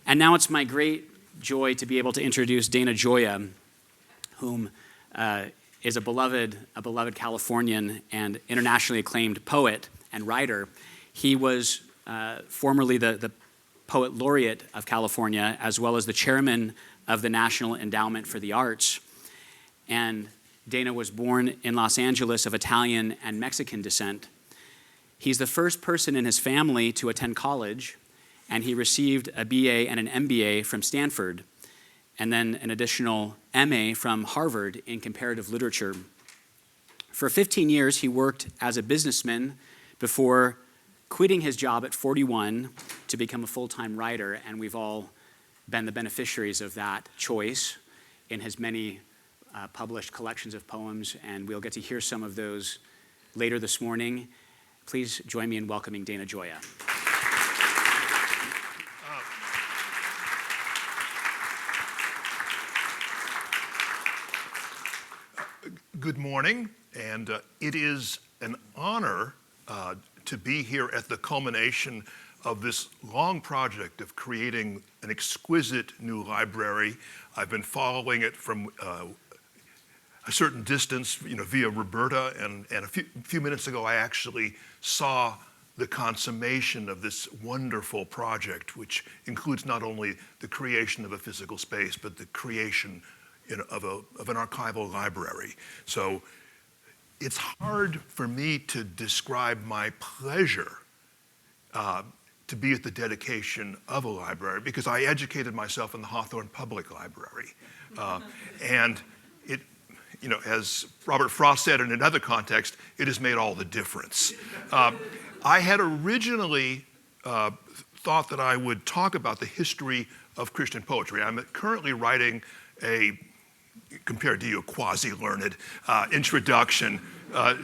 And now it's my great joy to be able to introduce Dana Gioia, whom is a beloved Californian and internationally acclaimed poet and writer. He was formerly the Poet Laureate of California, as well as the chairman of the National Endowment for the Arts. And Dana was born in Los Angeles of Italian and Mexican descent. He's the first person in his family to attend college, and he received a B.A. and an M.B.A. from Stanford, and then an additional M.A. from Harvard in comparative literature. For 15 years, he worked as a businessman before quitting his job at 41 to become a full-time writer, and we've all been the beneficiaries of that choice in his many published collections of poems, and we'll get to hear some of those later this morning. Please join me in welcoming Dana Gioia. Good morning, and it is an honor to be here at the culmination of this long project of creating an exquisite new library. I've been following it from a certain distance, via Roberta, and a few minutes ago I actually saw the consummation of this wonderful project, which includes not only the creation of a physical space, but the creation of an archival library. So it's hard for me to describe my pleasure to be at the dedication of a library, because I educated myself in the Hawthorne Public Library. And it, as Robert Frost said in another context, it has made all the difference. I had originally thought that I would talk about the history of Christian poetry. I'm currently writing compared to you, a quasi-learned introduction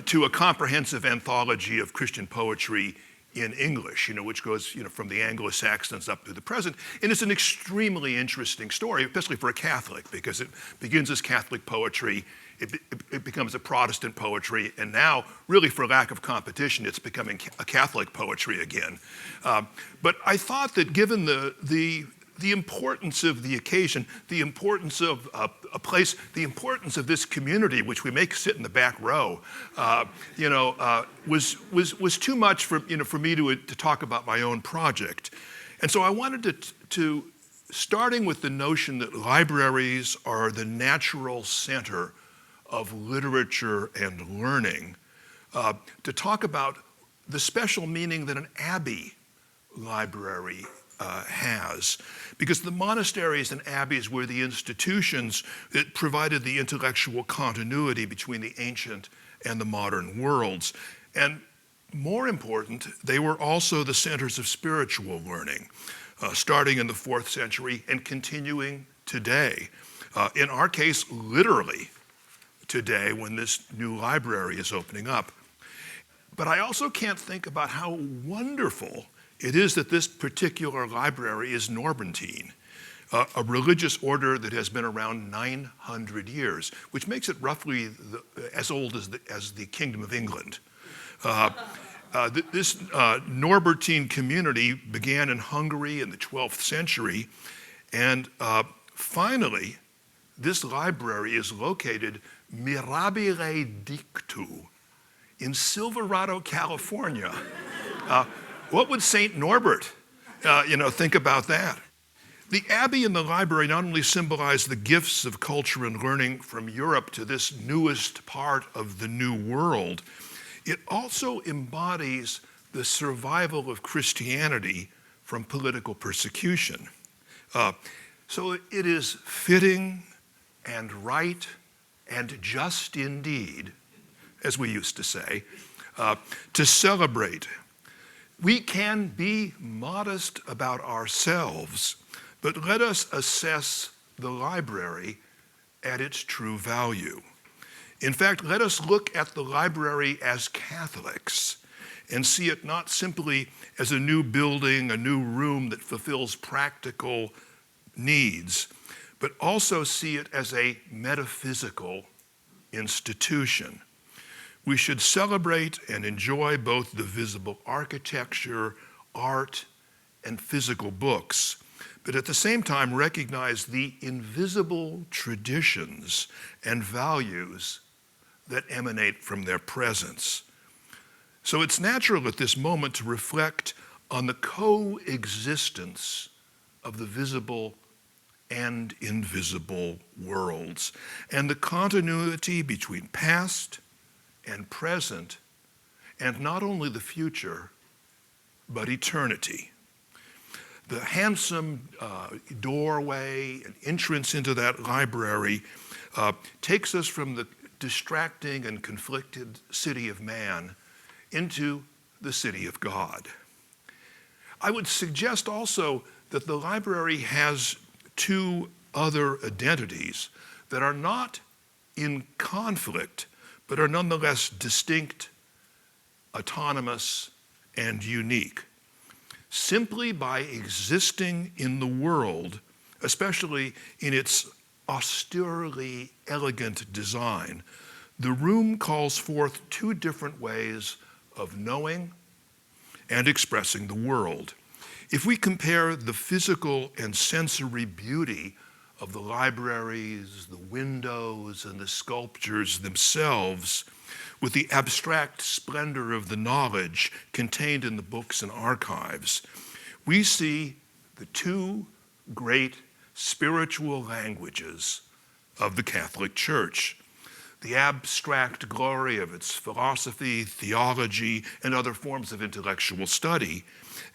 to a comprehensive anthology of Christian poetry in English, which goes, from the Anglo-Saxons up to the present. And it's an extremely interesting story, especially for a Catholic, because it begins as Catholic poetry, it becomes a Protestant poetry, and now, really for lack of competition, it's becoming a Catholic poetry again. But I thought that given the importance of the occasion, the importance of a place, the importance of this community, which we make sit in the back row, was too much for me to talk about my own project. And so I wanted to starting with the notion that libraries are the natural center of literature and learning, to talk about the special meaning that an abbey library has, because the monasteries and abbeys were the institutions that provided the intellectual continuity between the ancient and the modern worlds. And more important, they were also the centers of spiritual learning, starting in the 4th century and continuing today. In our case, literally today, when this new library is opening up. But I also can't think about how wonderful it is that this particular library is Norbertine, a religious order that has been around 900 years, which makes it roughly as old as the Kingdom of England. This Norbertine community began in Hungary in the 12th century, and finally, this library is located mirabile dictu in Silverado, California. What would St. Norbert, think about that? The Abbey and the library not only symbolize the gifts of culture and learning from Europe to this newest part of the New World, it also embodies the survival of Christianity from political persecution. So it is fitting and right and just indeed, as we used to say, to celebrate. We can be modest about ourselves, but let us assess the library at its true value. In fact, let us look at the library as Catholics and see it not simply as a new building, a new room that fulfills practical needs, but also see it as a metaphysical institution. We should celebrate and enjoy both the visible architecture, art, and physical books, but at the same time recognize the invisible traditions and values that emanate from their presence. So it's natural at this moment to reflect on the coexistence of the visible and invisible worlds, and the continuity between past and present, and not only the future, but eternity. The handsome doorway and entrance into that library takes us from the distracting and conflicted city of man into the city of God. I would suggest also that the library has two other identities that are not in conflict, but are nonetheless distinct, autonomous, and unique. Simply by existing in the world, especially in its austerely elegant design, the room calls forth two different ways of knowing and expressing the world. If we compare the physical and sensory beauty of the libraries, the windows, and the sculptures themselves with the abstract splendor of the knowledge contained in the books and archives, we see the two great spiritual languages of the Catholic Church: the abstract glory of its philosophy, theology, and other forms of intellectual study,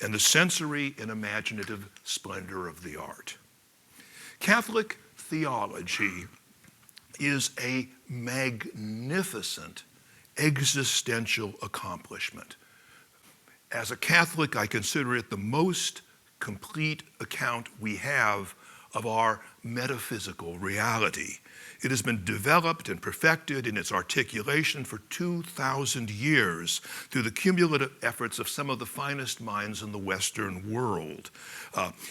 and the sensory and imaginative splendor of the art. Catholic theology is a magnificent existential accomplishment. As a Catholic, I consider it the most complete account we have of our metaphysical reality. It has been developed and perfected in its articulation for 2,000 years through the cumulative efforts of some of the finest minds in the Western world.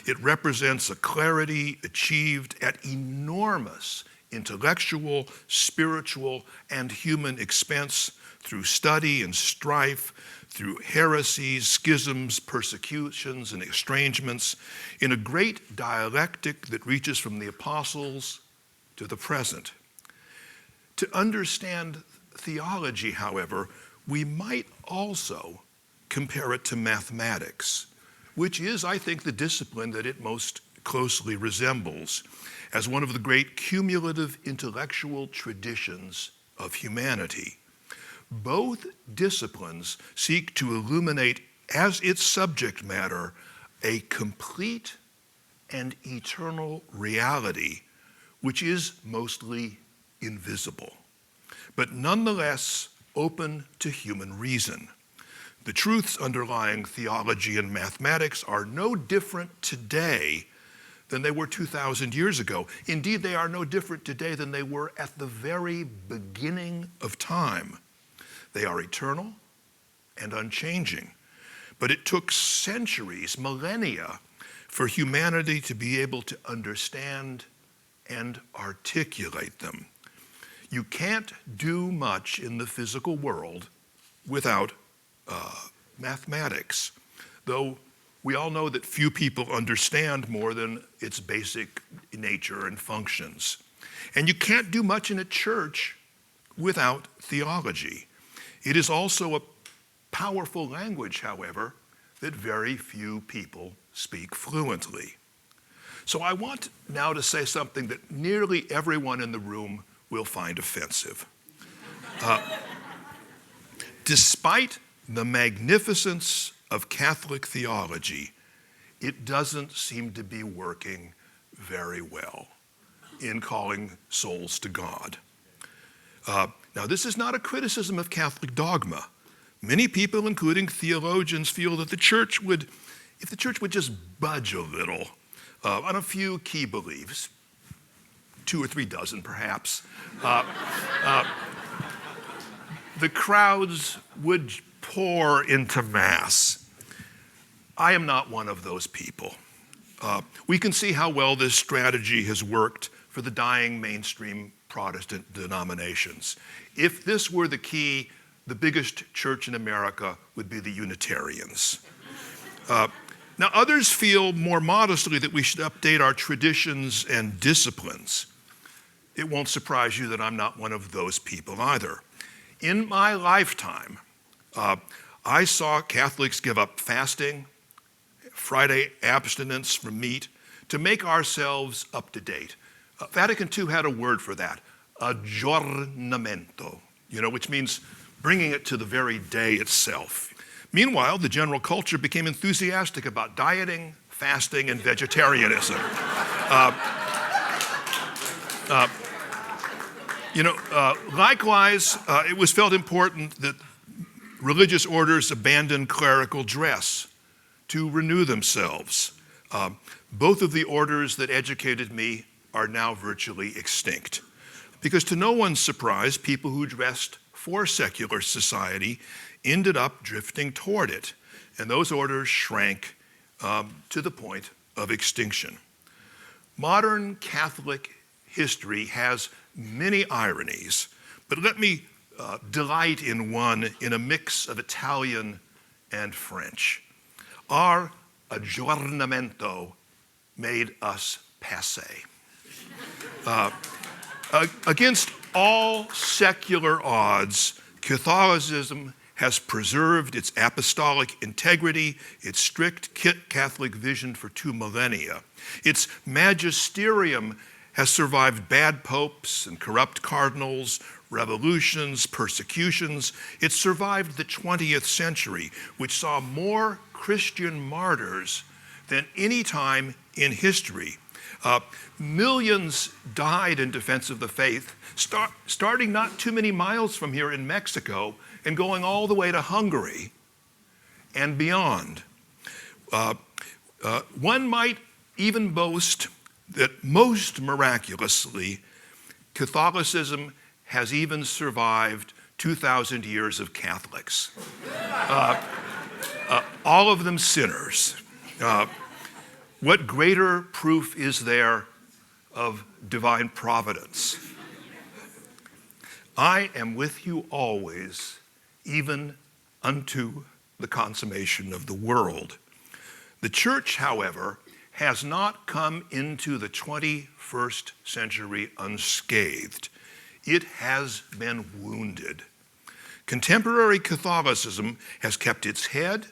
It represents a clarity achieved at enormous intellectual, spiritual, and human expense through study and strife, through heresies, schisms, persecutions, and estrangements, in a great dialectic that reaches from the apostles to the present. To understand theology, however, we might also compare it to mathematics, which is, I think, the discipline that it most closely resembles as one of the great cumulative intellectual traditions of humanity. Both disciplines seek to illuminate as its subject matter a complete and eternal reality which is mostly invisible, but nonetheless open to human reason. The truths underlying theology and mathematics are no different today than they were 2,000 years ago. Indeed, they are no different today than they were at the very beginning of time. They are eternal and unchanging. But it took centuries, millennia, for humanity to be able to understand and articulate them. You can't do much in the physical world without mathematics, though we all know that few people understand more than its basic nature and functions. And you can't do much in a church without theology. It is also a powerful language, however, that very few people speak fluently. So I want now to say something that nearly everyone in the room will find offensive. Despite the magnificence of Catholic theology, it doesn't seem to be working very well in calling souls to God. Now, this is not a criticism of Catholic dogma. Many people, including theologians, feel that if the church would just budge a little on a few key beliefs, 2 or 3 dozen perhaps, the crowds would pour into Mass. I am not one of those people. We can see how well this strategy has worked for the dying mainstream Protestant denominations. If this were the key, the biggest church in America would be the Unitarians. Now, others feel more modestly that we should update our traditions and disciplines. It won't surprise you that I'm not one of those people either. In my lifetime, I saw Catholics give up fasting, Friday abstinence from meat, to make ourselves up to date. Vatican II had a word for that, aggiornamento, which means bringing it to the very day itself. Meanwhile, the general culture became enthusiastic about dieting, fasting, and vegetarianism. Likewise, it was felt important that religious orders abandon clerical dress to renew themselves. Both of the orders that educated me are now virtually extinct. Because to no one's surprise, people who dressed for secular society ended up drifting toward it, and those orders shrank to the point of extinction. Modern Catholic history has many ironies, but let me delight in one in a mix of Italian and French. Our aggiornamento made us passé. Against all secular odds, Catholicism has preserved its apostolic integrity, its strict Catholic vision for 2 millennia. Its magisterium has survived bad popes and corrupt cardinals, revolutions, persecutions. It survived the 20th century, which saw more Christian martyrs than any time in history. Millions died in defense of the faith, starting not too many miles from here in Mexico and going all the way to Hungary and beyond. One might even boast that most miraculously, Catholicism has even survived 2,000 years of Catholics. All of them sinners. What greater proof is there of divine providence? I am with you always, even unto the consummation of the world. The church, however, has not come into the 21st century unscathed. It has been wounded. Contemporary Catholicism has kept its head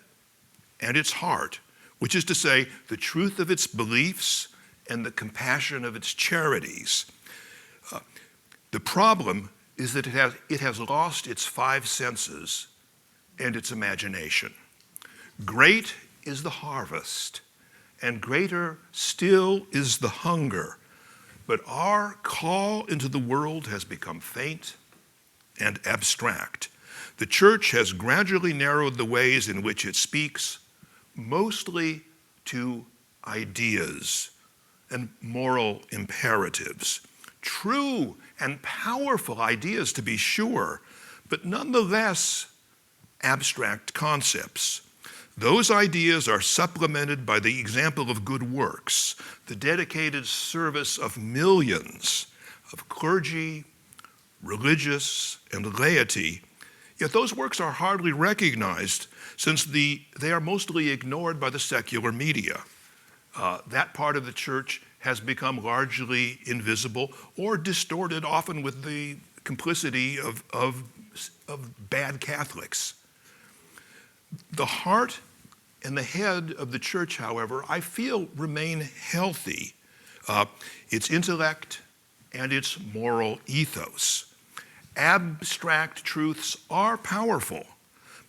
and its heart, which is to say, the truth of its beliefs and the compassion of its charities. The problem is that it has lost its 5 senses and its imagination. Great is the harvest, and greater still is the hunger, but our call into the world has become faint and abstract. The church has gradually narrowed the ways in which it speaks, mostly to ideas and moral imperatives. True and powerful ideas, to be sure, but nonetheless abstract concepts. Those ideas are supplemented by the example of good works, the dedicated service of millions of clergy, religious, and laity. Yet those works are hardly recognized since they are mostly ignored by the secular media. That part of the church has become largely invisible or distorted, often with the complicity of bad Catholics. The heart and the head of the church, however, I feel remain healthy. Its intellect and its moral ethos. Abstract truths are powerful,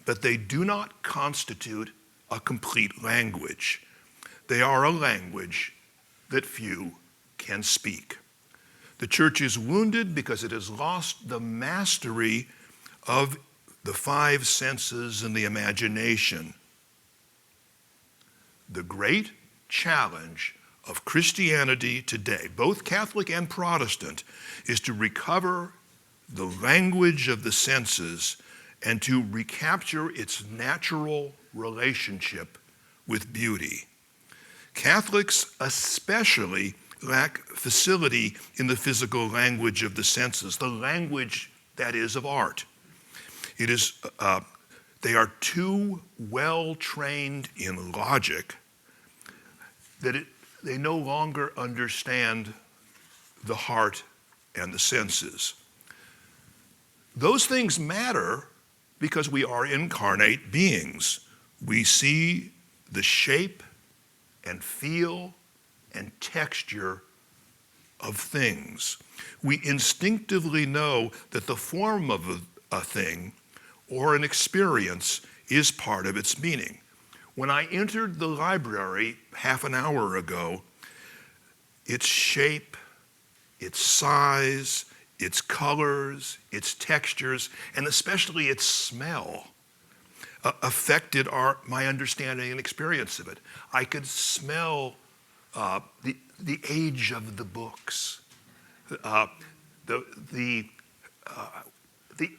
but they do not constitute a complete language. They are a language that few can speak. The church is wounded because it has lost the mastery of the 5 senses and the imagination. The great challenge of Christianity today, both Catholic and Protestant, is to recover the language of the senses and to recapture its natural relationship with beauty. Catholics especially lack facility in the physical language of the senses, the language that is of art. It is, they are too well trained in logic they no longer understand the heart and the senses. Those things matter because we are incarnate beings. We see the shape and feel and texture of things. We instinctively know that the form of a thing or an experience is part of its meaning. When I entered the library half an hour ago, its shape, its size, its colors, its textures, and especially its smell affected my understanding and experience of it. I could smell the age of the books, the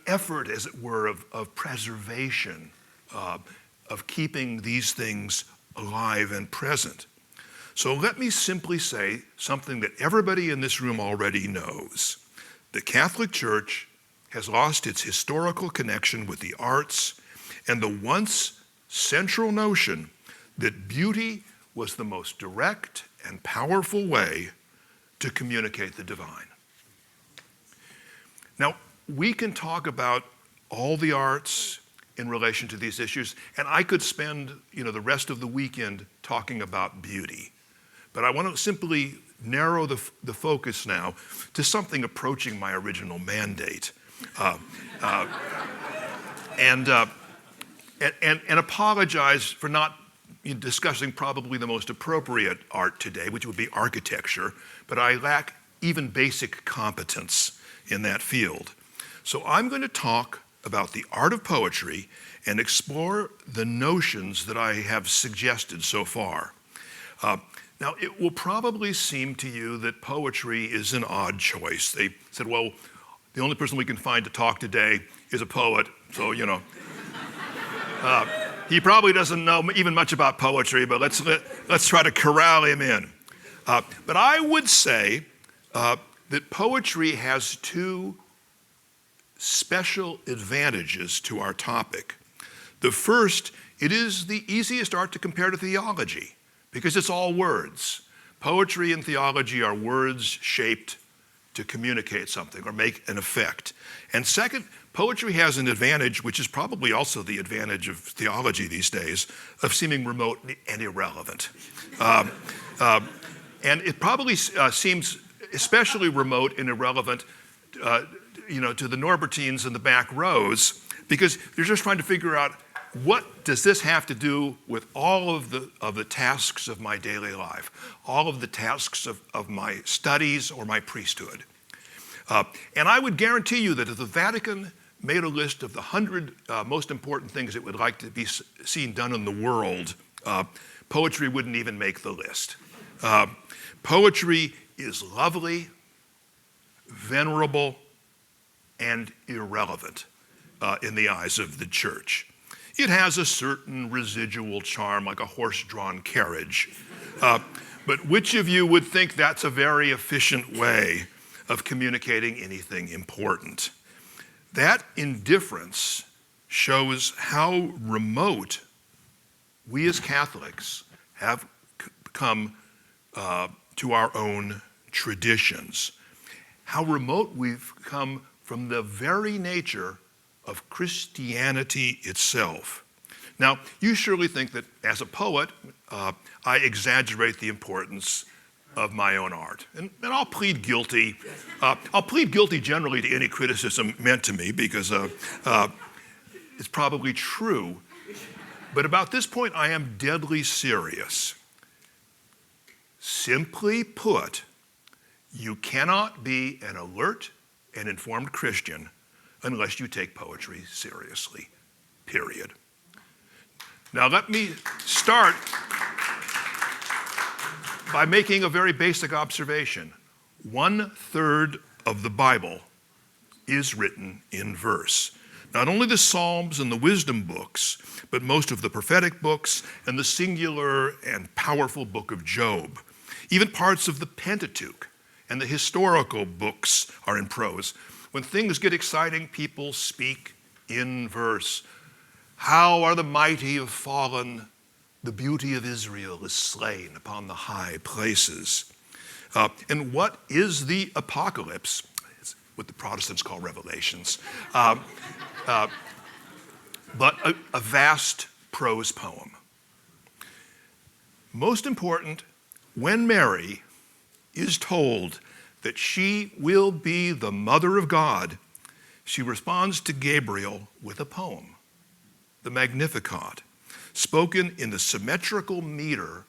effort, as it were, of preservation, of keeping these things alive and present. So let me simply say something that everybody in this room already knows. The Catholic Church has lost its historical connection with the arts and the once central notion that beauty was the most direct and powerful way to communicate the divine. Now, we can talk about all the arts in relation to these issues, and I could spend, the rest of the weekend talking about beauty. But I want to simply narrow the focus now to something approaching my original mandate, and apologize for not discussing probably the most appropriate art today, which would be architecture, but I lack even basic competence in that field. So I'm going to talk about the art of poetry and explore the notions that I have suggested so far. Now, it will probably seem to you that poetry is an odd choice. They said, well, the only person we can find to talk today is a poet, so, he probably doesn't know even much about poetry, but let's try to corral him in. But I would say that poetry has two special advantages to our topic. The first, it is the easiest art to compare to theology because it's all words. Poetry and theology are words shaped to communicate something or make an effect. And second, poetry has an advantage, which is probably also the advantage of theology these days, of seeming remote and irrelevant. And it probably seems especially remote and irrelevant to the Norbertines in the back rows, because they're just trying to figure out, what does this have to do with all of the tasks of my daily life, all of the tasks of my studies or my priesthood? And I would guarantee you that if the Vatican made a list of the 100 most important things it would like to be seen done in the world, poetry wouldn't even make the list. Poetry is lovely, venerable, and irrelevant in the eyes of the church. It has a certain residual charm, like a horse-drawn carriage. But which of you would think that's a very efficient way of communicating anything important? That indifference shows how remote we as Catholics have come to our own traditions, how remote we've come from the very nature of Christianity itself. Now, you surely think that as a poet, I exaggerate the importance of my own art. And I'll plead guilty. I'll plead guilty generally to any criticism meant to me because it's probably true. But about this point, I am deadly serious. Simply put, you cannot be an alert and informed Christian unless you take poetry seriously, period. Now let me start by making a very basic observation. 1/3 of the Bible is written in verse. Not only the Psalms and the wisdom books, but most of the prophetic books and the singular and powerful book of Job. Even parts of the Pentateuch and the historical books are in prose. When things get exciting, people speak in verse. How are the mighty have fallen the beauty of Israel is slain upon the high places. And what is the apocalypse? It's what the Protestants call revelations. But a vast prose poem. Most important, when Mary is told that she will be the mother of God, she responds to Gabriel with a poem, the Magnificat, spoken in the symmetrical meter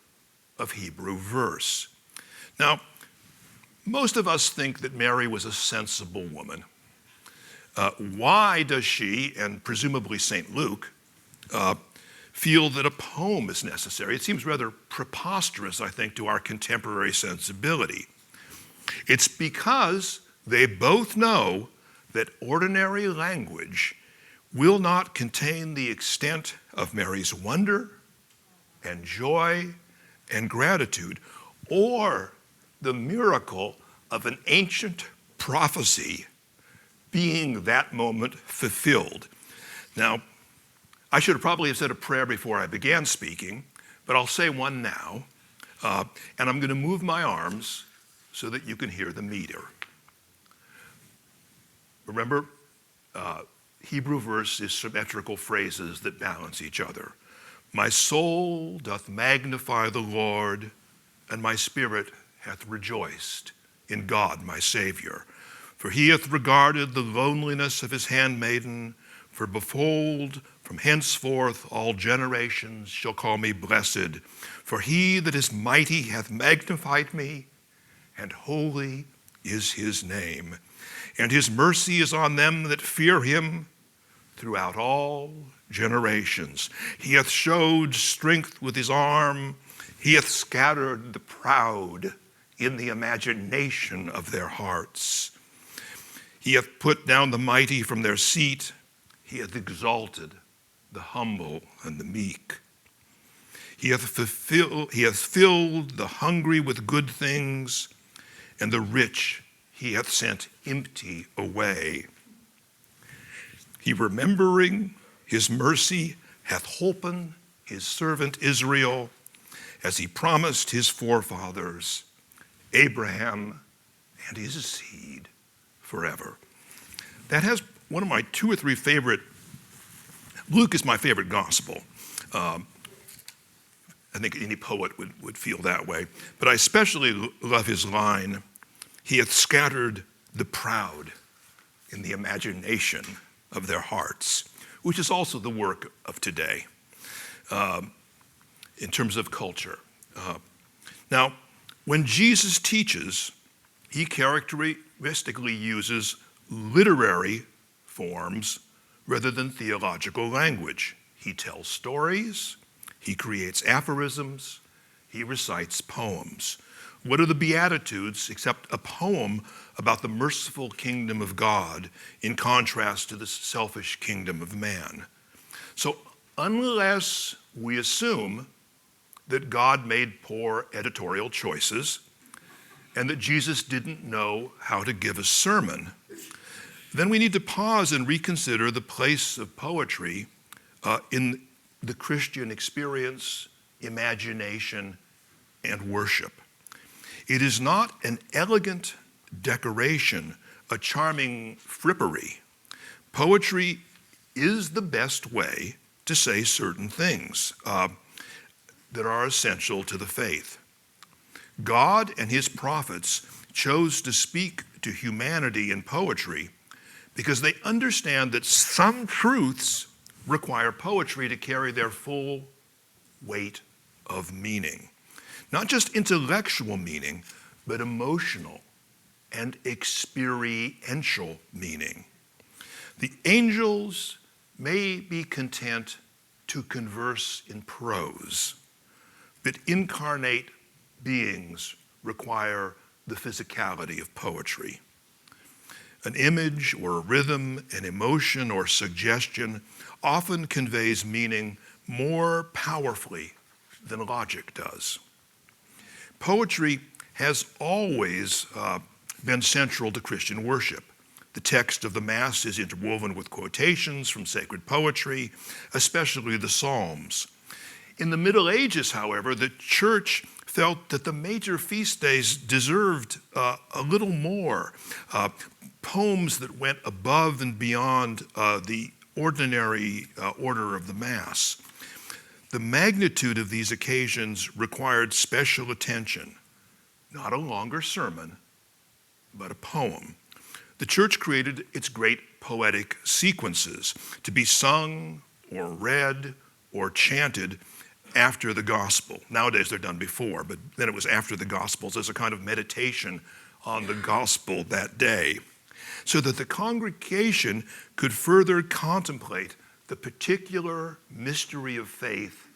of Hebrew verse. Now, most of us think that Mary was a sensible woman. Why does she, and presumably St. Luke, feel that a poem is necessary? It seems rather preposterous, I think, to our contemporary sensibility. It's because they both know that ordinary language will not contain the extent of Mary's wonder and joy and gratitude, or the miracle of an ancient prophecy being that moment fulfilled. Now, I should have probably said a prayer before I began speaking, but I'll say one now, and I'm going to move my arms so that you can hear the meter. Remember, Hebrew verse is symmetrical phrases that balance each other. My soul doth magnify the Lord, and my spirit hath rejoiced in God my Savior. For he hath regarded the loneliness of his handmaiden, for behold, from henceforth all generations shall call me blessed. For he that is mighty hath magnified me, and holy is his name. And his mercy is on them that fear him throughout all generations. He hath showed strength with his arm. He hath scattered the proud in the imagination of their hearts. He hath put down the mighty from their seat. He hath exalted the humble and the meek. He hath filled the hungry with good things, and the rich he hath sent empty away. He, remembering his mercy, hath holpen his servant Israel, as he promised his forefathers, Abraham and his seed forever. That has one of my two or three favorite. Luke is my favorite gospel. I think any poet would feel that way. But I especially love his line, he hath scattered the proud in the imagination of their hearts, which is also the work of today in terms of culture. Now, when Jesus teaches, he characteristically uses literary forms rather than theological language. He tells stories, he creates aphorisms, he recites poems. What are the Beatitudes except a poem about the merciful kingdom of God in contrast to the selfish kingdom of man? So unless we assume that God made poor editorial choices and that Jesus didn't know how to give a sermon, then we need to pause and reconsider the place of poetry in the Christian experience, imagination, and worship. It is not an elegant decoration, a charming frippery. Poetry is the best way to say certain things that are essential to the faith. God and his prophets chose to speak to humanity in poetry because they understand that some truths require poetry to carry their full weight of meaning. Not just intellectual meaning, but emotional and experiential meaning. The angels may be content to converse in prose, but incarnate beings require the physicality of poetry. An image or a rhythm, an emotion or suggestion often conveys meaning more powerfully than logic does. Poetry has always been central to Christian worship. The text of the Mass is interwoven with quotations from sacred poetry, especially the Psalms. In the Middle Ages, however, the church felt that the major feast days deserved a little more, poems that went above and beyond the ordinary order of the Mass. The magnitude of these occasions required special attention, not a longer sermon, but a poem. The church created its great poetic sequences to be sung or read or chanted after the gospel. Nowadays they're done before, but then it was after the gospels as a kind of meditation on the gospel that day, so that the congregation could further contemplate the particular mystery of faith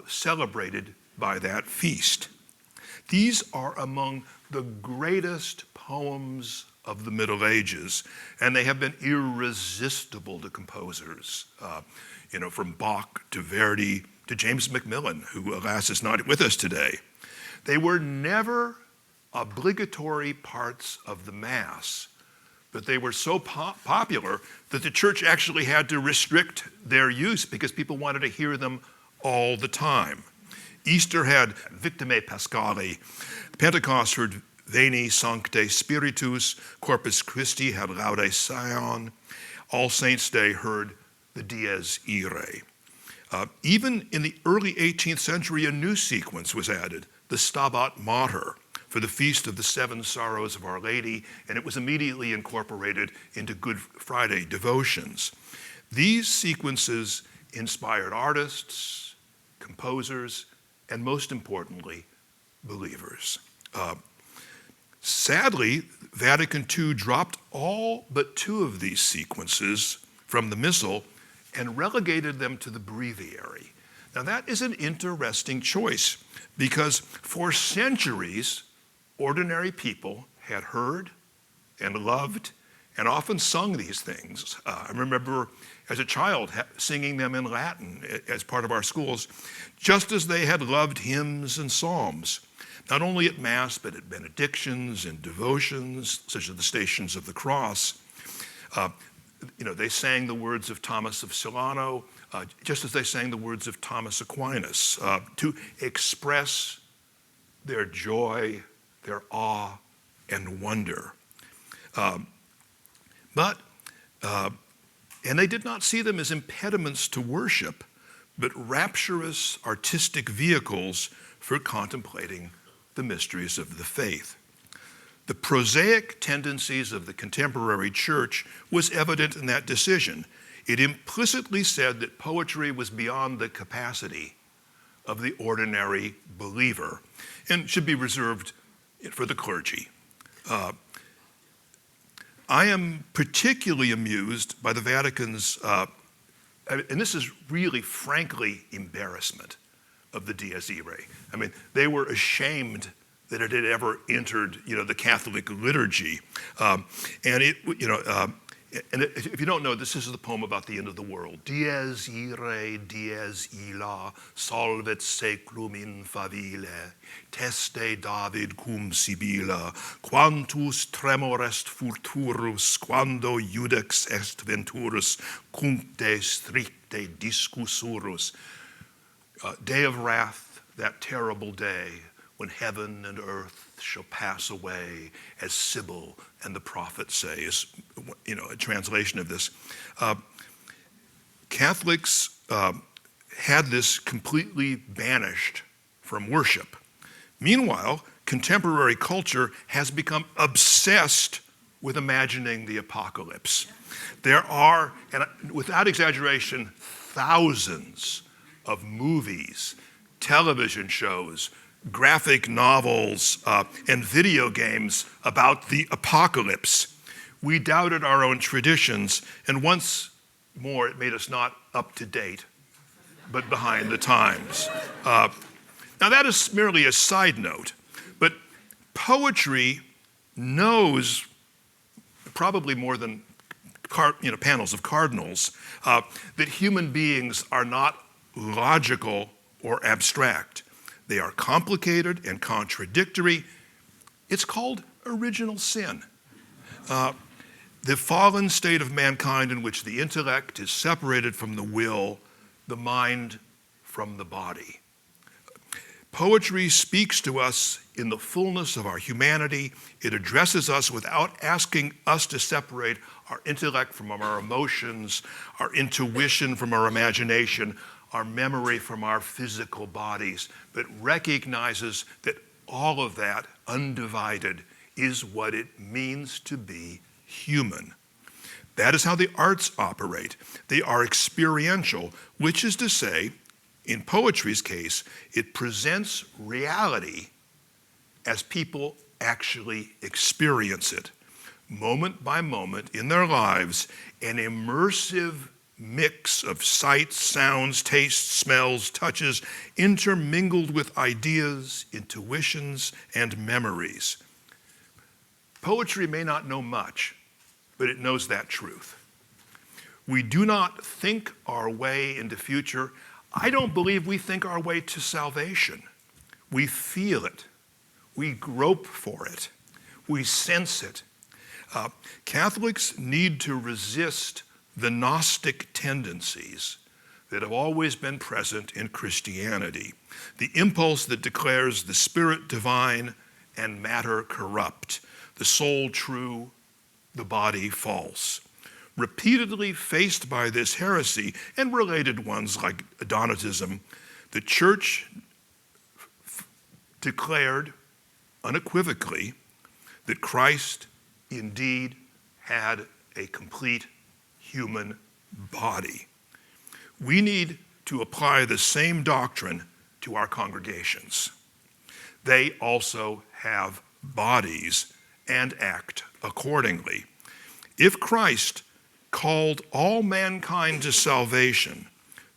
celebrated by that feast. These are among the greatest poems of the Middle Ages, and they have been irresistible to composers, from Bach to Verdi to James Macmillan, who alas is not with us today. They were never obligatory parts of the Mass, but they were so popular that the church actually had to restrict their use because people wanted to hear them all the time. Easter had Victimae Paschali, Pentecost heard Veni Sancte Spiritus, Corpus Christi had Laude Sion, All Saints' Day heard the Dies Irae. Even in the early 18th century, a new sequence was added, the Stabat Mater, for the Feast of the Seven Sorrows of Our Lady, and it was immediately incorporated into Good Friday devotions. These sequences inspired artists, composers, and most importantly, believers. Sadly, Vatican II dropped all but two of these sequences from the Missal and relegated them to the breviary. Now that is an interesting choice because for centuries, ordinary people had heard and loved and often sung these things. I remember as a child singing them in Latin as part of our schools, just as they had loved hymns and psalms, not only at Mass, but at benedictions and devotions, such as the Stations of the Cross. They sang the words of Thomas of Celano, just as they sang the words of Thomas Aquinas, to express their joy, their awe, and wonder. And they did not see them as impediments to worship, but rapturous artistic vehicles for contemplating the mysteries of the faith. The prosaic tendencies of the contemporary church was evident in that decision. It implicitly said that poetry was beyond the capacity of the ordinary believer and should be reserved for the clergy. I am particularly amused by the Vatican's, and this is really, frankly, embarrassment of the Dies Irae. I mean, they were ashamed that it had ever entered, the Catholic liturgy, and if you don't know, this is the poem about the end of the world. Dies irae, dies illa, solvet seclum in faville, teste David cum Sibylla, quantus tremor est futurus, quando judex est venturus, cuncte stricte discussurus. Day of wrath, that terrible day, when heaven and earth shall pass away, as Sibyl and the prophets say, is a translation of this. Catholics had this completely banished from worship. Meanwhile, contemporary culture has become obsessed with imagining the apocalypse. There are, and without exaggeration, thousands of movies, television shows, graphic novels, and video games about the apocalypse. We doubted our own traditions, and once more it made us not up to date, but behind the times. Now that is merely a side note, but poetry knows, probably more than panels of cardinals, that human beings are not logical or abstract. They are complicated and contradictory. It's called original sin. The fallen state of mankind in which the intellect is separated from the will, the mind from the body. Poetry speaks to us in the fullness of our humanity. It addresses us without asking us to separate our intellect from our emotions, our intuition from our imagination, our memory from our physical bodies, but recognizes that all of that, undivided, is what it means to be human. That is how the arts operate. They are experiential, which is to say, in poetry's case, it presents reality as people actually experience it, moment by moment in their lives, an immersive mix of sights, sounds, tastes, smells, touches, intermingled with ideas, intuitions, and memories. Poetry may not know much, but it knows that truth. We do not think our way into future. I don't believe we think our way to salvation. We feel it. We grope for it. We sense it. Catholics need to resist the Gnostic tendencies that have always been present in Christianity, the impulse that declares the spirit divine and matter corrupt, the soul true, the body false. Repeatedly faced by this heresy and related ones like Donatism, the Church declared unequivocally that Christ indeed had a complete human body. We need to apply the same doctrine to our congregations. They also have bodies and act accordingly. If Christ called all mankind to salvation,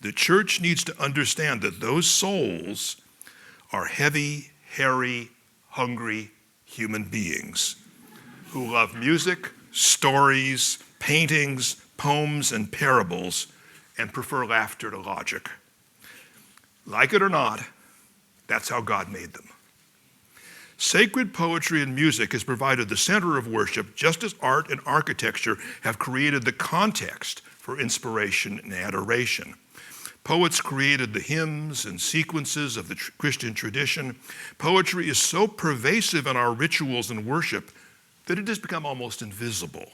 the church needs to understand that those souls are heavy, hairy, hungry human beings who love music, stories, paintings, poems, and parables, and prefer laughter to logic. Like it or not, that's how God made them. Sacred poetry and music has provided the center of worship, just as art and architecture have created the context for inspiration and adoration. Poets created the hymns and sequences of the Christian tradition. Poetry is so pervasive in our rituals and worship that it has become almost invisible.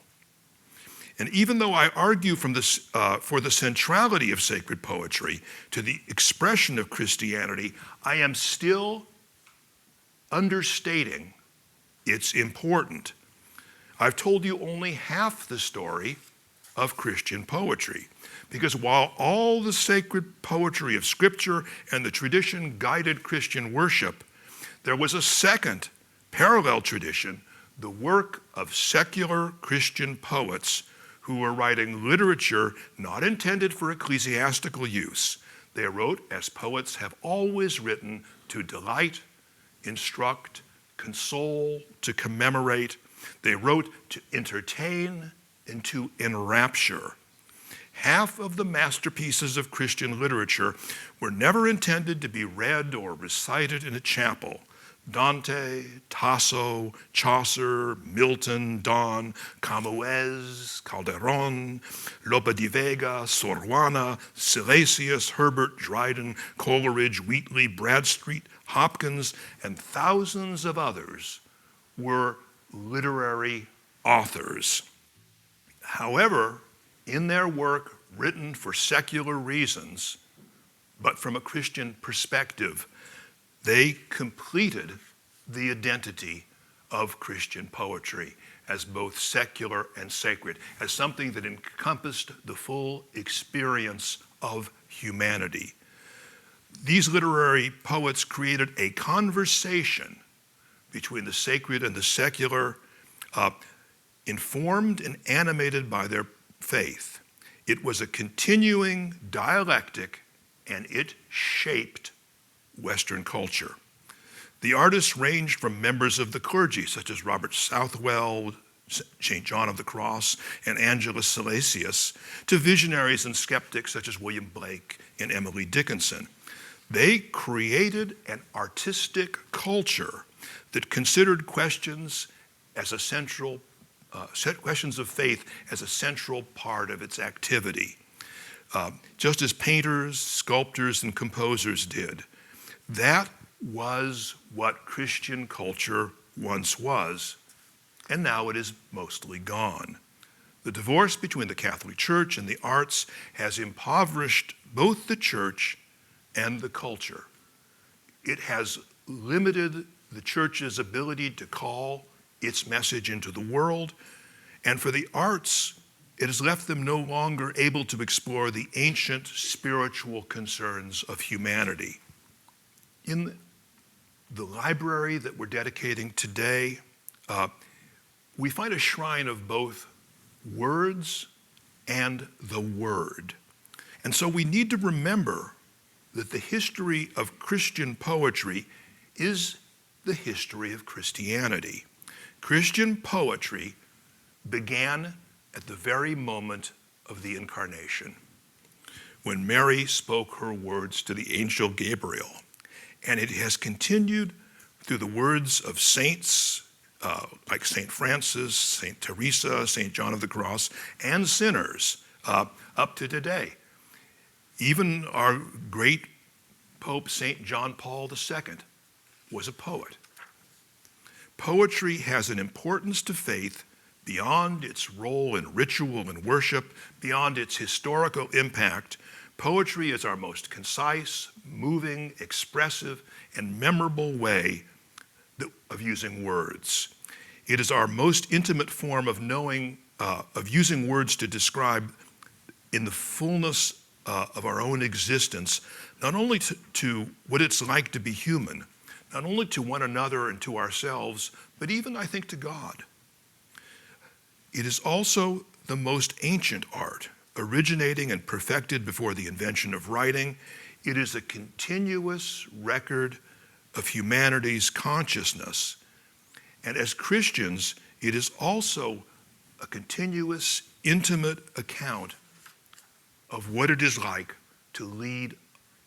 And even though I argue for the centrality of sacred poetry to the expression of Christianity, I am still understating its importance. I've told you only half the story of Christian poetry, because while all the sacred poetry of Scripture and the tradition guided Christian worship, there was a second parallel tradition, the work of secular Christian poets who were writing literature not intended for ecclesiastical use. They wrote as poets have always written, to delight, instruct, console, to commemorate. They wrote to entertain and to enrapture. Half of the masterpieces of Christian literature were never intended to be read or recited in a chapel. Dante, Tasso, Chaucer, Milton, Donne, Camoes, Calderon, Lope de Vega, Sor Juana, Silesius, Herbert, Dryden, Coleridge, Wheatley, Bradstreet, Hopkins, and thousands of others were literary authors. However, in their work written for secular reasons, but from a Christian perspective, they completed the identity of Christian poetry as both secular and sacred, as something that encompassed the full experience of humanity. These literary poets created a conversation between the sacred and the secular, informed and animated by their faith. It was a continuing dialectic, and it shaped Western culture. The artists ranged from members of the clergy, such as Robert Southwell, St. John of the Cross, and Angelus Silesius, to visionaries and skeptics such as William Blake and Emily Dickinson. They created an artistic culture that considered questions as a questions of faith as a central part of its activity. just as painters, sculptors, and composers did. That was what Christian culture once was, and now it is mostly gone. The divorce between the Catholic Church and the arts has impoverished both the church and the culture. It has limited the church's ability to call its message into the world, and for the arts, it has left them no longer able to explore the ancient spiritual concerns of humanity. In the library that we're dedicating today, we find a shrine of both words and the Word. And so we need to remember that the history of Christian poetry is the history of Christianity. Christian poetry began at the very moment of the Incarnation, when Mary spoke her words to the angel Gabriel. And it has continued through the words of saints like St. Francis, St. Teresa, St. John of the Cross, and sinners up to today. Even our great Pope St. John Paul II was a poet. Poetry has an importance to faith beyond its role in ritual and worship, beyond its historical impact. Poetry is our most concise, moving, expressive, and memorable way of using words. It is our most intimate form of using words to describe in the fullness of our own existence, not only to what it's like to be human, not only to one another and to ourselves, but even, I think, to God. It is also the most ancient art, originating and perfected before the invention of writing. It is a continuous record of humanity's consciousness. And as Christians, it is also a continuous, intimate account of what it is like to lead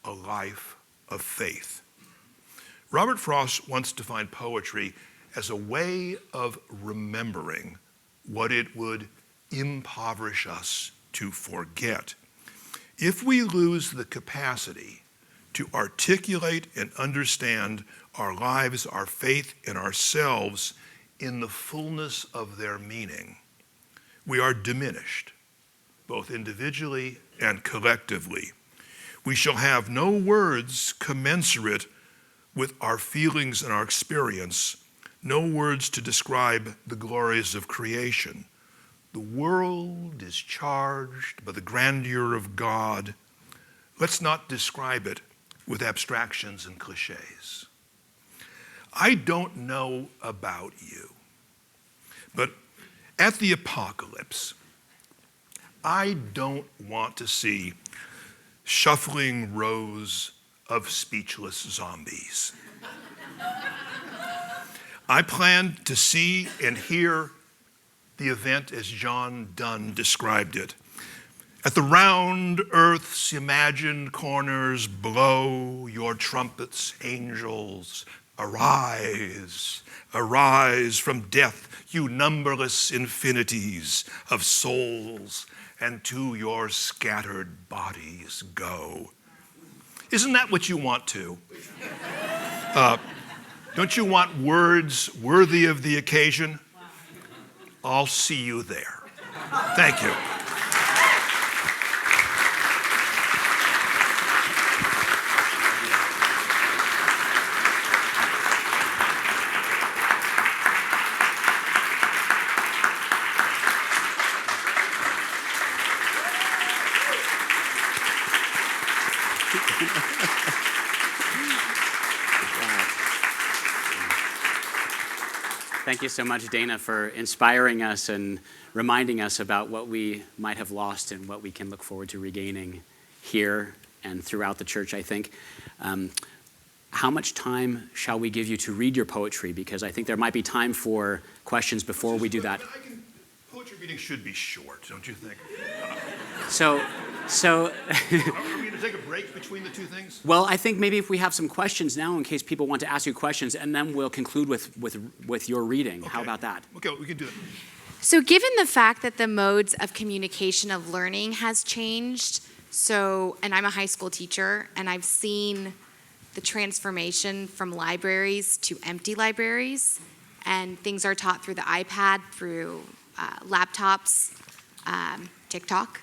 a life of faith. Robert Frost once defined poetry as a way of remembering what it would impoverish us to forget. If we lose the capacity to articulate and understand our lives, our faith, and ourselves in the fullness of their meaning, we are diminished, both individually and collectively. We shall have no words commensurate with our feelings and our experience, no words to describe the glories of creation. The world is charged by the grandeur of God. Let's not describe it with abstractions and cliches. I don't know about you, but at the apocalypse, I don't want to see shuffling rows of speechless zombies. I plan to see and hear the event as John Donne described it. At the round earth's imagined corners, blow your trumpets, angels. Arise, arise from death, you numberless infinities of souls, and to your scattered bodies go. Isn't that what you want to? Don't you want words worthy of the occasion? I'll see you there. Thank you. Thank you so much, Dana, for inspiring us and reminding us about what we might have lost and what we can look forward to regaining here and throughout the church, I think. How much time shall we give you to read your poetry? Because I think there might be time for questions before we do that. Poetry reading should be short, don't you think? So Are we going to take a break between the two things? Well, I think maybe if we have some questions now in case people want to ask you questions, and then we'll conclude with your reading. Okay. How about that? Okay, we can do that. So given the fact that the modes of communication of learning has changed So, and I'm a high school teacher, and I've seen the transformation from libraries to empty libraries, and things are taught through the iPad, through laptops, TikTok.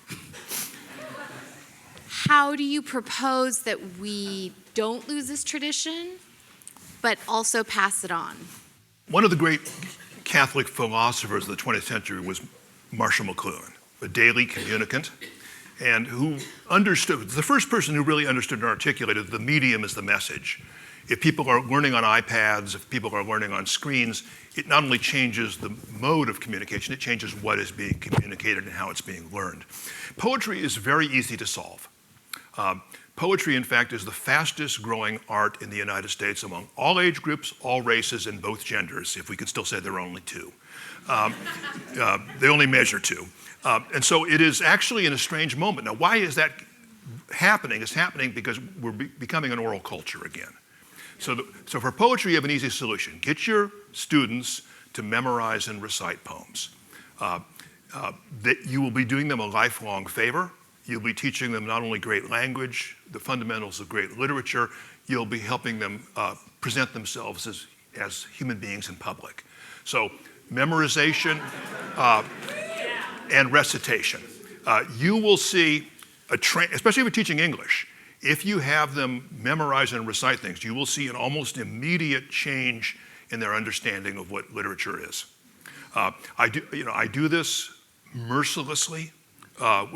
How do you propose that we don't lose this tradition, but also pass it on? One of the great Catholic philosophers of the 20th century was Marshall McLuhan, a daily communicant, and who understood, the first person who really understood and articulated the medium is the message. If people are learning on iPads, if people are learning on screens, it not only changes the mode of communication, it changes what is being communicated and how it's being learned. Poetry is very easy to solve. Poetry, in fact, is the fastest growing art in the United States among all age groups, all races, and both genders, if we can still say there are only two. They only measure two. And so it is actually in a strange moment. Now, why is that happening? It's happening because we're becoming an oral culture again. So for poetry, you have an easy solution. Get your students to memorize and recite poems. That you will be doing them a lifelong favor. You'll be teaching them not only great language, the fundamentals of great literature, you'll be helping them present themselves as human beings in public. So memorization and recitation. You will see, especially if you're teaching English, if you have them memorize and recite things, you will see an almost immediate change in their understanding of what literature is. I do this mercilessly. At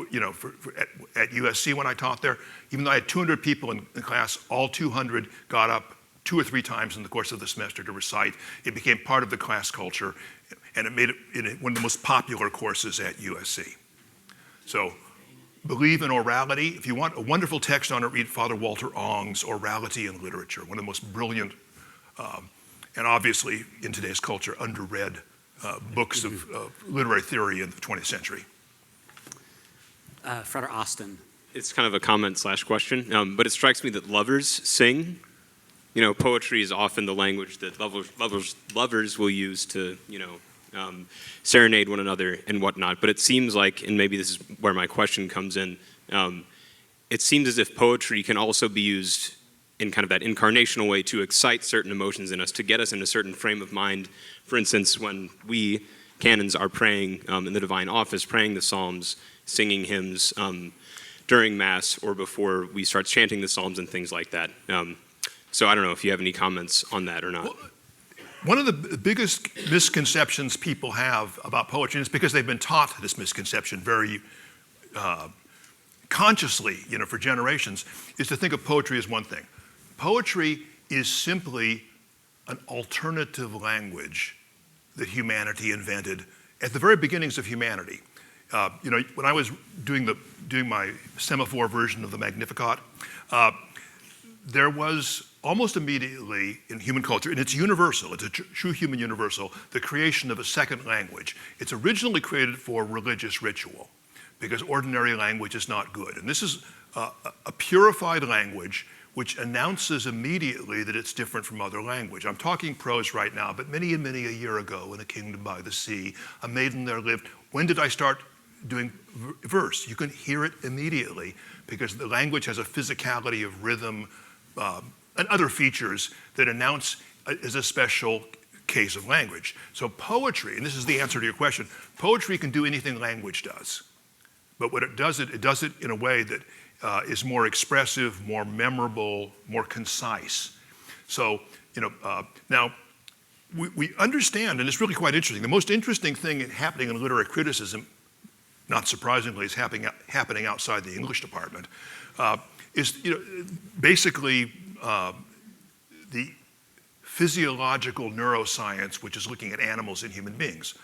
USC when I taught there, even though I had 200 people in class, all 200 got up 2 or 3 times in the course of the semester to recite. It became part of the class culture, and it made it one of the most popular courses at USC. So believe in orality. If you want a wonderful text on it, read Father Walter Ong's Orality in Literature, one of the most brilliant, and obviously in today's culture, underread books of literary theory in the 20th century. Frater Austin. It's kind of a comment/question, but it strikes me that lovers sing. You know, poetry is often the language that lovers will use to, serenade one another and whatnot. But it seems like, and maybe this is where my question comes in, it seems as if poetry can also be used in kind of that incarnational way to excite certain emotions in us, to get us in a certain frame of mind. For instance, when we, canons, are praying in the divine office, praying the Psalms, singing hymns during Mass or before we start chanting the Psalms and things like that. So I don't know if you have any comments on that or not. Well, one of the biggest misconceptions people have about poetry, and it's because they've been taught this misconception very consciously, for generations, is to think of poetry as one thing. Poetry is simply an alternative language that humanity invented at the very beginnings of humanity. When I was doing my semaphore version of the Magnificat, there was almost immediately in human culture, and it's universal, it's a true human universal, the creation of a second language. It's originally created for religious ritual because ordinary language is not good. And this is a purified language which announces immediately that it's different from other language. I'm talking prose right now, but many and many a year ago in a kingdom by the sea, a maiden there lived. When did I start doing verse? You can hear it immediately because the language has a physicality of rhythm and other features that announce as a special case of language. So poetry, and this is the answer to your question, poetry can do anything language does. But what it does it in a way that is more expressive, more memorable, more concise. So, now we understand, and it's really quite interesting, the most interesting thing happening in literary criticism, not surprisingly, is happening outside the English department, is basically the physiological neuroscience, which is looking at animals and human beings.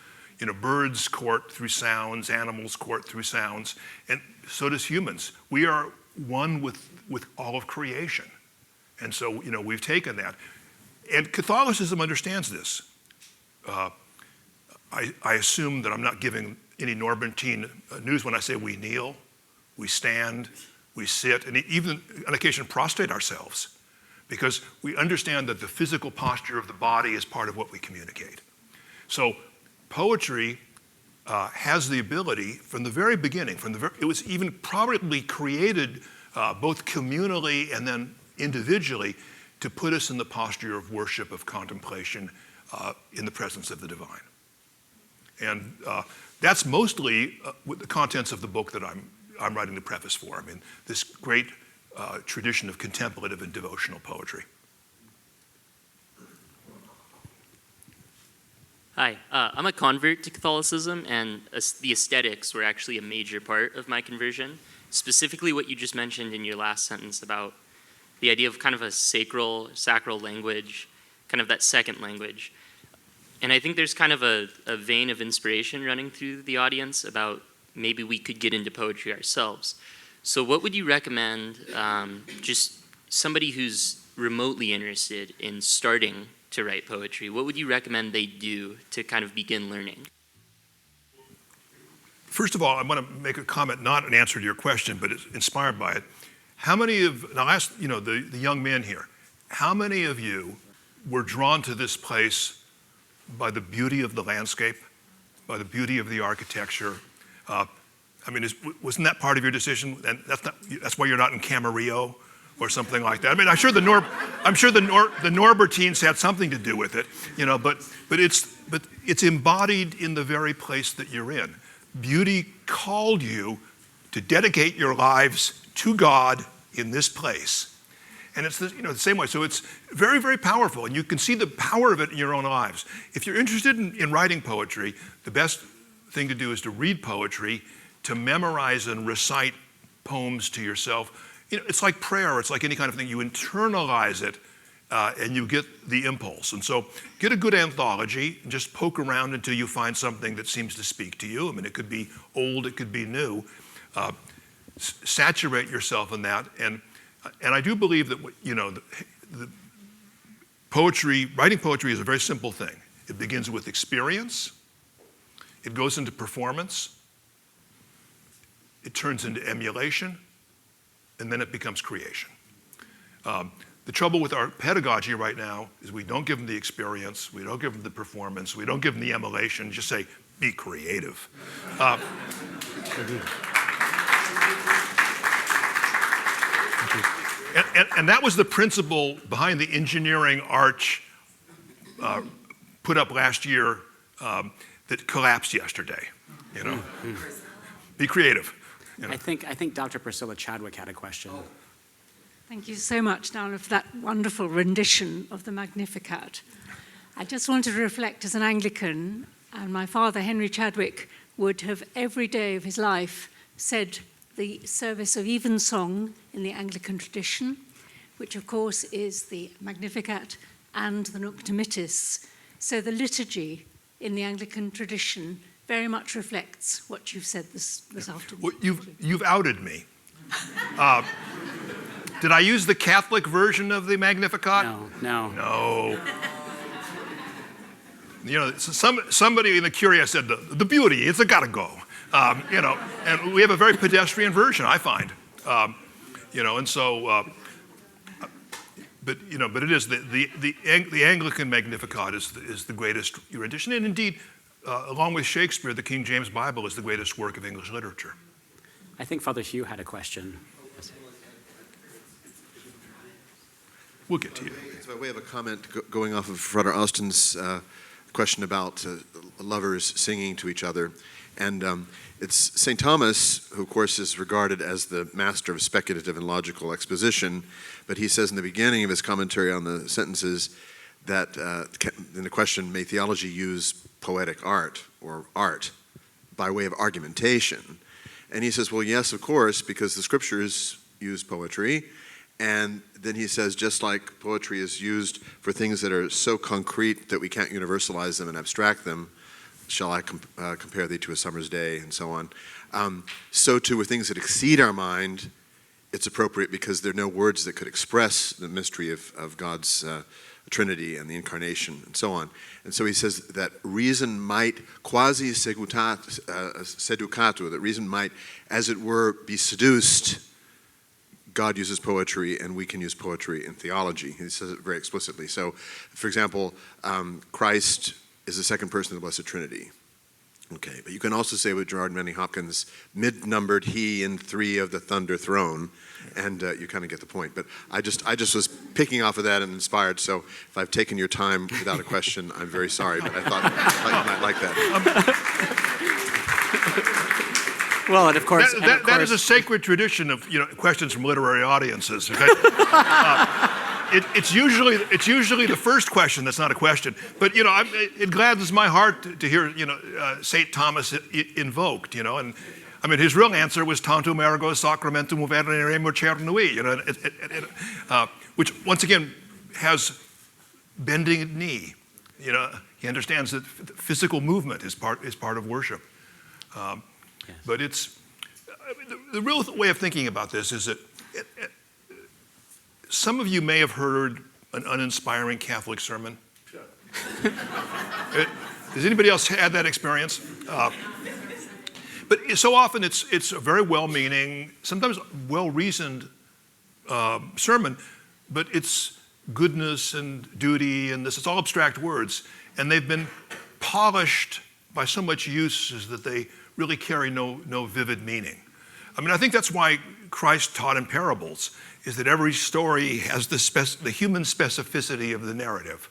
Birds court through sounds, animals court through sounds, and so does humans. We are one with all of creation. And so, we've taken that. And Catholicism understands this. I assume that I'm not giving any Norbertine news when I say we kneel, we stand, we sit, and even on occasion prostrate ourselves, because we understand that the physical posture of the body is part of what we communicate. So poetry has the ability from the very beginning, it was even probably created both communally and then individually to put us in the posture of worship, of contemplation in the presence of the divine. And that's mostly the contents of the book that I'm writing the preface for. I mean, this great tradition of contemplative and devotional poetry. Hi, I'm a convert to Catholicism, and the aesthetics were actually a major part of my conversion. Specifically what you just mentioned in your last sentence about the idea of kind of a sacral language, kind of that second language. And I think there's kind of a vein of inspiration running through the audience about maybe we could get into poetry ourselves. So what would you recommend just somebody who's remotely interested in starting to write poetry? What would you recommend they do to kind of begin learning? First of all, I want to make a comment, not an answer to your question, but it's inspired by it. How many of, and I'll ask the young men here, how many of you were drawn to this place by the beauty of the landscape, by the beauty of the architecture? I mean, wasn't that part of your decision? And that's why you're not in Camarillo or something like that. I mean, I'm sure the Norbertines had something to do with it, but it's embodied in the very place that you're in. Beauty called you to dedicate your lives to God in this place. And it's the same way. So it's very, very powerful, and you can see the power of it in your own lives. If you're interested in writing poetry, the best thing to do is to read poetry, to memorize and recite poems to yourself. It's like prayer. It's like any kind of thing. You internalize it, and you get the impulse. And so get a good anthology, and just poke around until you find something that seems to speak to you. I mean, it could be old, it could be new. Saturate yourself in that. And I do believe that, the poetry, writing poetry is a very simple thing. It begins with experience. It goes into performance. It turns into emulation. And then it becomes creation. The trouble with our pedagogy right now is we don't give them the experience, we don't give them the performance, we don't give them the emulation, just say, be creative. And that was the principle behind the engineering arch put up last year that collapsed yesterday. Be creative. I think Dr. Priscilla Chadwick had a question. Thank you so much, Dana, for that wonderful rendition of the Magnificat. I just wanted to reflect as an Anglican, and my father, Henry Chadwick, would have every day of his life said the service of evensong in the Anglican tradition, which of course is the Magnificat and the Nunc Dimittis. So the liturgy in the Anglican tradition very much reflects what you've said this afternoon. Well, you've outed me. Did I use the Catholic version of the Magnificat? No. Somebody in the Curia said the beauty, it's a gotta go. And we have a very pedestrian version, I find. And so, but it is the Anglican Magnificat is the greatest rendition, and indeed, along with Shakespeare, the King James Bible is the greatest work of English literature. I think Father Hugh had a question. We'll get to you. It's by way of a comment going off of Father Austin's question about lovers singing to each other. And it's St. Thomas, who of course is regarded as the master of speculative and logical exposition, but he says in the beginning of his commentary on the sentences that in the question, may theology use poetic art or art by way of argumentation? And he says, well, yes, of course, because the scriptures use poetry. And then he says, just like poetry is used for things that are so concrete that we can't universalize them and abstract them, shall I compare thee to a summer's day, and so on. So too with things that exceed our mind, it's appropriate because there are no words that could express the mystery of God's Trinity and the Incarnation and so on. And so he says that reason might quasi seducatur, that reason might, as it were, be seduced. God uses poetry, and we can use poetry in theology. He says it very explicitly. So, for example, Christ is the second person of the Blessed Trinity. Okay, but you can also say with Gerard Manley Hopkins, mid-numbered he in 3 of the thunder throne, and you kind of get the point. But I just was picking off of that and inspired, so if I've taken your time without a question, I'm very sorry, but I thought you might like that. Well, and of course, that is a sacred tradition of questions from literary audiences. Okay? It's usually the first question that's not a question, but it gladdens my heart to hear Saint Thomas invoked. And I mean his real answer was tantum ergo sacramentum veneremur cernui, which once again has bending at knee. He understands that physical movement is part of worship. Yes. But it's the real way of thinking about this is that some of you may have heard an uninspiring Catholic sermon. Has anybody else had that experience? But so often it's a very well-meaning, sometimes well-reasoned sermon, but it's goodness and duty and this. It's all abstract words, and they've been polished by so much use that they really carry no vivid meaning. I mean, I think that's why Christ taught in parables, is that every story has the human specificity of the narrative.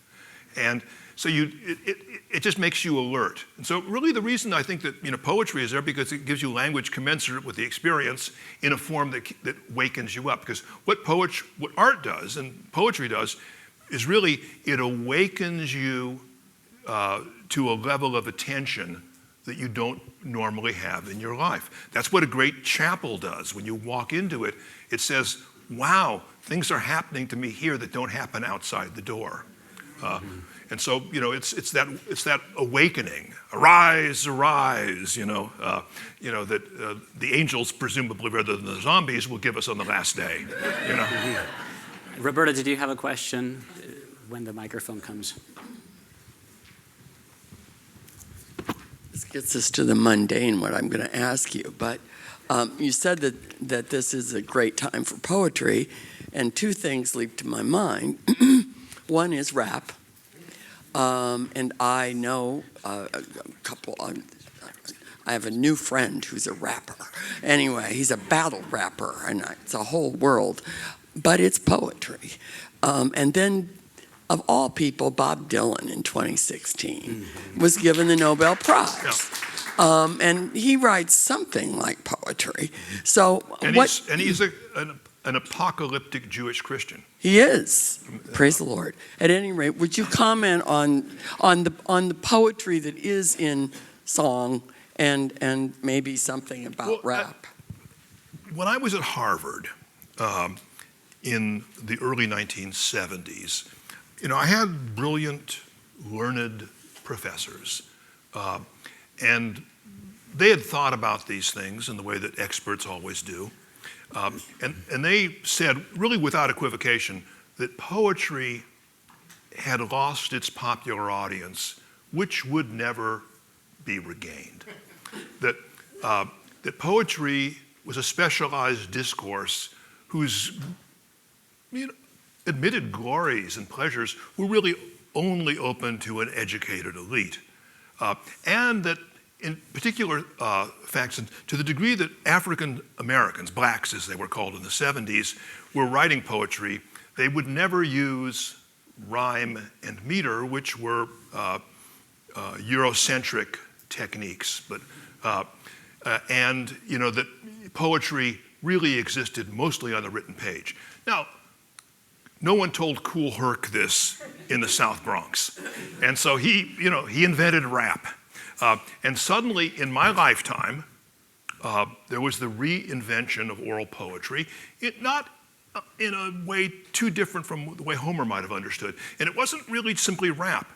And so it just makes you alert. And so really the reason I think that poetry is there, because it gives you language commensurate with the experience in a form that wakens you up. Because what art does and poetry does is really it awakens you to a level of attention that you don't normally have in your life. That's what a great chapel does. When you walk into it, it says, wow, things are happening to me here that don't happen outside the door. And so, it's that awakening. Arise, arise, that the angels, presumably rather than the zombies, will give us on the last day. Roberta, did you have a question when the microphone comes? This gets us to the mundane, what I'm going to ask you. But you said that this is a great time for poetry, and 2 things leap to my mind. One is rap, and I know a couple. I have a new friend who's a rapper. Anyway, he's a battle rapper, and it's a whole world. But it's poetry. And then, of all people, Bob Dylan in 2016 was given the Nobel Prize. Yeah. And he writes something like poetry. So he's an apocalyptic Jewish Christian. He is. Praise the Lord. At any rate, would you comment on the poetry that is in song and maybe something about rap? When I was at Harvard in the early 1970s, I had brilliant, learned professors, and they had thought about these things in the way that experts always do. And they said, really without equivocation, that poetry had lost its popular audience, which would never be regained. That poetry was a specialized discourse whose admitted glories and pleasures were really only open to an educated elite. And that in particular facts, and to the degree that African Americans, blacks as they were called in the 70s, were writing poetry, they would never use rhyme and meter, which were Eurocentric techniques. And that poetry really existed mostly on the written page. Now, no one told Kool Herc this in the South Bronx. And so he invented rap. And suddenly, in my lifetime, there was the reinvention of oral poetry, not in a way too different from the way Homer might have understood. And it wasn't really simply rap.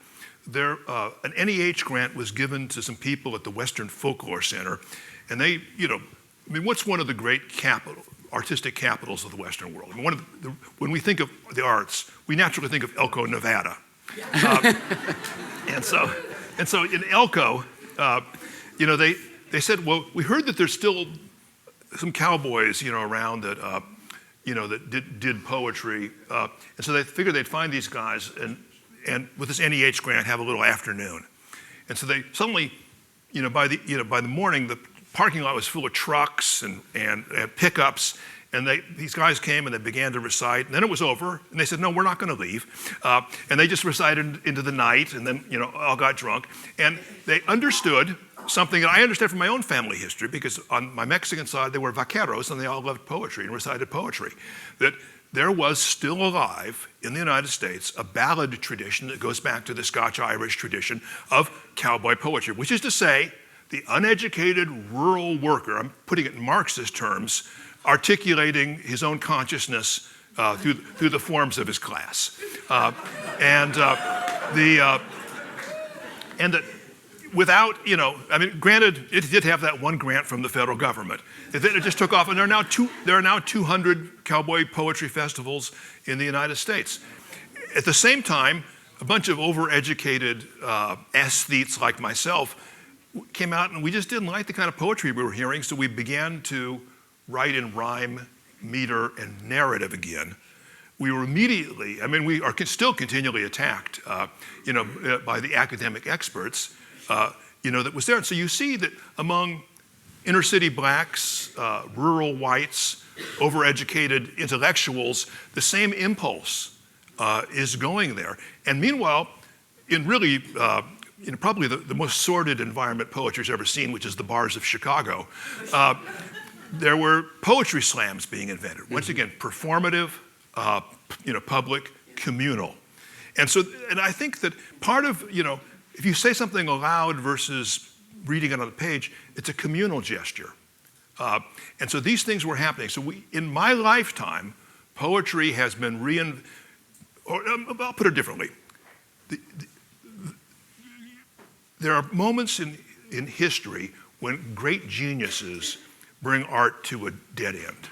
An NEH grant was given to some people at the Western Folklore Center, and they, what's one of the great artistic capitals of the Western world? I mean, when we think of the arts, we naturally think of Elko, Nevada. And so in Elko, they said, well, we heard that there's still some cowboys, around that, that did poetry. And so they figured they'd find these guys and with this NEH grant have a little afternoon. And so they suddenly by the morning, the parking lot was full of trucks and pickups. And these guys came and they began to recite, and then it was over, and they said, no, we're not going to leave. And they just recited into the night, and then, all got drunk. And they understood something that I understand from my own family history, because on my Mexican side, they were vaqueros, and they all loved poetry and recited poetry. That there was still alive in the United States a ballad tradition that goes back to the Scotch-Irish tradition of cowboy poetry, which is to say, the uneducated rural worker, I'm putting it in Marxist terms, articulating his own consciousness through the forms of his class. Without, granted, it did have that one grant from the federal government. It just took off, and there are now 200 cowboy poetry festivals in the United States. At the same time, a bunch of overeducated aesthetes like myself came out, and we just didn't like the kind of poetry we were hearing, so we began to write in rhyme, meter, and narrative again. We were immediately, we are still continually attacked, by the academic experts, that was there. And so you see that among inner city blacks, rural whites, overeducated intellectuals, the same impulse is going there. And meanwhile, in really, probably the most sordid environment poetry's ever seen, which is the bars of Chicago, there were poetry slams being invented. Once again, performative, public, communal. And I think that part of, if you say something aloud versus reading it on a page, it's a communal gesture. And so these things were happening. So in my lifetime, poetry has been I'll put it differently. There are moments in history when great geniuses bring art to a dead end.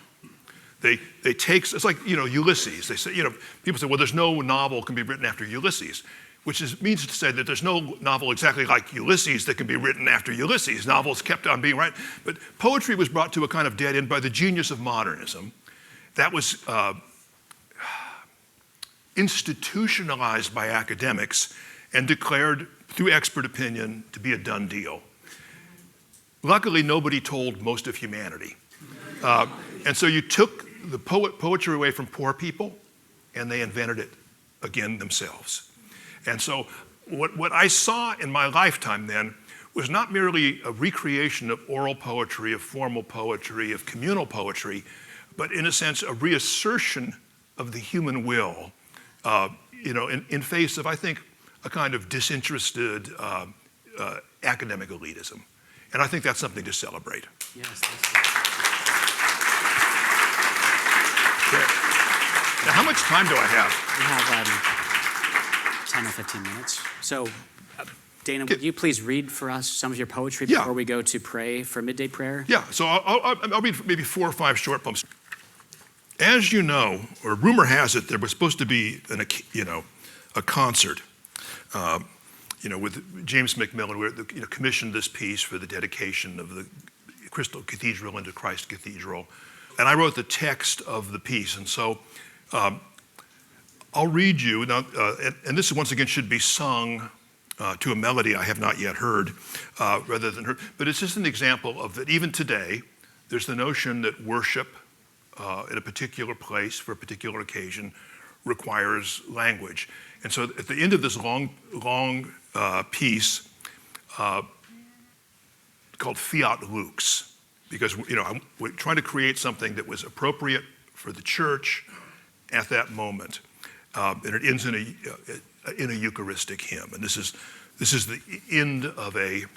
It's like, Ulysses. They say, people say, well, there's no novel can be written after Ulysses, which means to say that there's no novel exactly like Ulysses that can be written after Ulysses. Novels kept on being written. But poetry was brought to a kind of dead end by the genius of modernism. That was institutionalized by academics and declared through expert opinion to be a done deal. Luckily, nobody told most of humanity. And so you took the poetry away from poor people, and they invented it again themselves. And so what I saw in my lifetime then was not merely a recreation of oral poetry, of formal poetry, of communal poetry, but in a sense, a reassertion of the human will, in face of, I think, a kind of disinterested academic elitism. And I think that's something to celebrate. Yes. Now, how much time do I have? We have 10 or 15 minutes. So, Dana, would you please read for us some of your poetry before we go to pray for midday prayer? Yeah, so I'll read maybe 4 or 5 short poems. As you know, or rumor has it, there was supposed to be a concert, with James McMillan. We commissioned this piece for the dedication of the Crystal Cathedral into Christ Cathedral, and I wrote the text of the piece. And so I'll read you now, and this once again should be sung to a melody I have not yet heard, rather than heard. But it's just an example of that. Even today, there's the notion that worship at a particular place for a particular occasion requires language. And so at the end of this long piece called Fiat Lux, because we're trying to create something that was appropriate for the church at that moment, and it ends in a Eucharistic hymn. And this is the end of the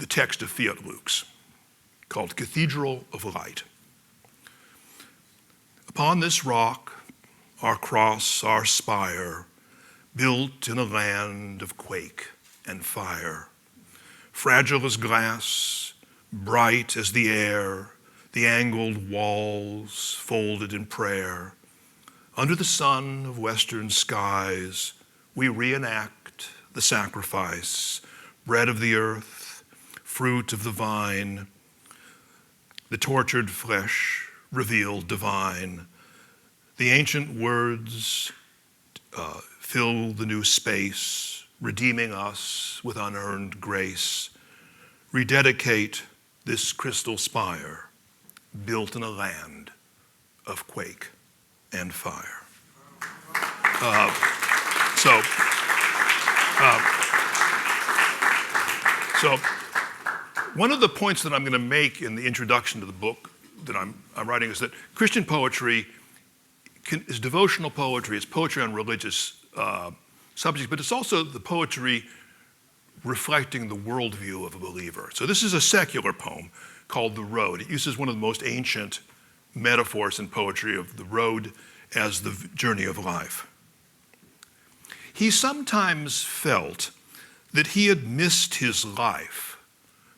text of Fiat Lux, called Cathedral of Light. Upon this rock, our cross, our spire, built in a land of quake and fire, fragile as glass, bright as the air, the angled walls folded in prayer. Under the sun of western skies, we reenact the sacrifice, bread of the earth, fruit of the vine, the tortured flesh revealed divine. The ancient words fill the new space, redeeming us with unearned grace, rededicate this crystal spire built in a land of quake and fire. So one of the points that I'm going to make in the introduction to the book that I'm writing is that Christian poetry is devotional poetry, it's poetry on religious subjects, but it's also the poetry reflecting the worldview of a believer. So this is a secular poem called The Road. It uses one of the most ancient metaphors in poetry of the road as the journey of life. He sometimes felt that he had missed his life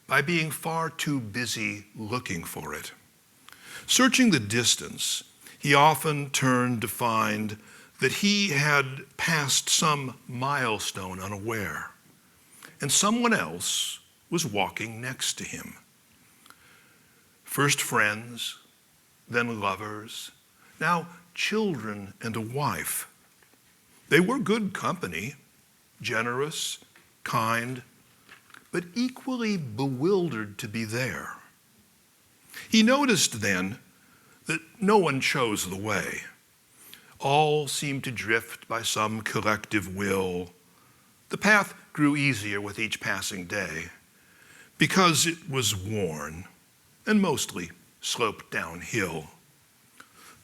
by being far too busy looking for it. Searching the distance, he often turned to find that he had passed some milestone unaware, and someone else was walking next to him. First friends, then lovers, now children and a wife. They were good company, generous, kind, but equally bewildered to be there. He noticed then that no one chose the way. All seemed to drift by some collective will. The path grew easier with each passing day because it was worn and mostly sloped downhill.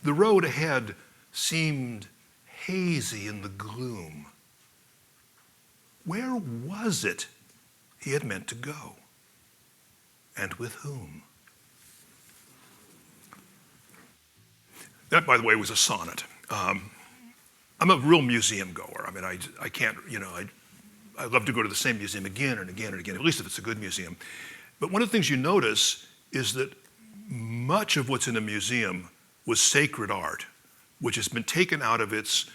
The road ahead seemed hazy in the gloom. Where was it he had meant to go? And with whom? That, by the way, was a sonnet. I'm a real museum goer. I mean, I can't, I love to go to the same museum again and again and again, at least if it's a good museum. But one of the things you notice is that much of what's in a museum was sacred art, which has been taken out of its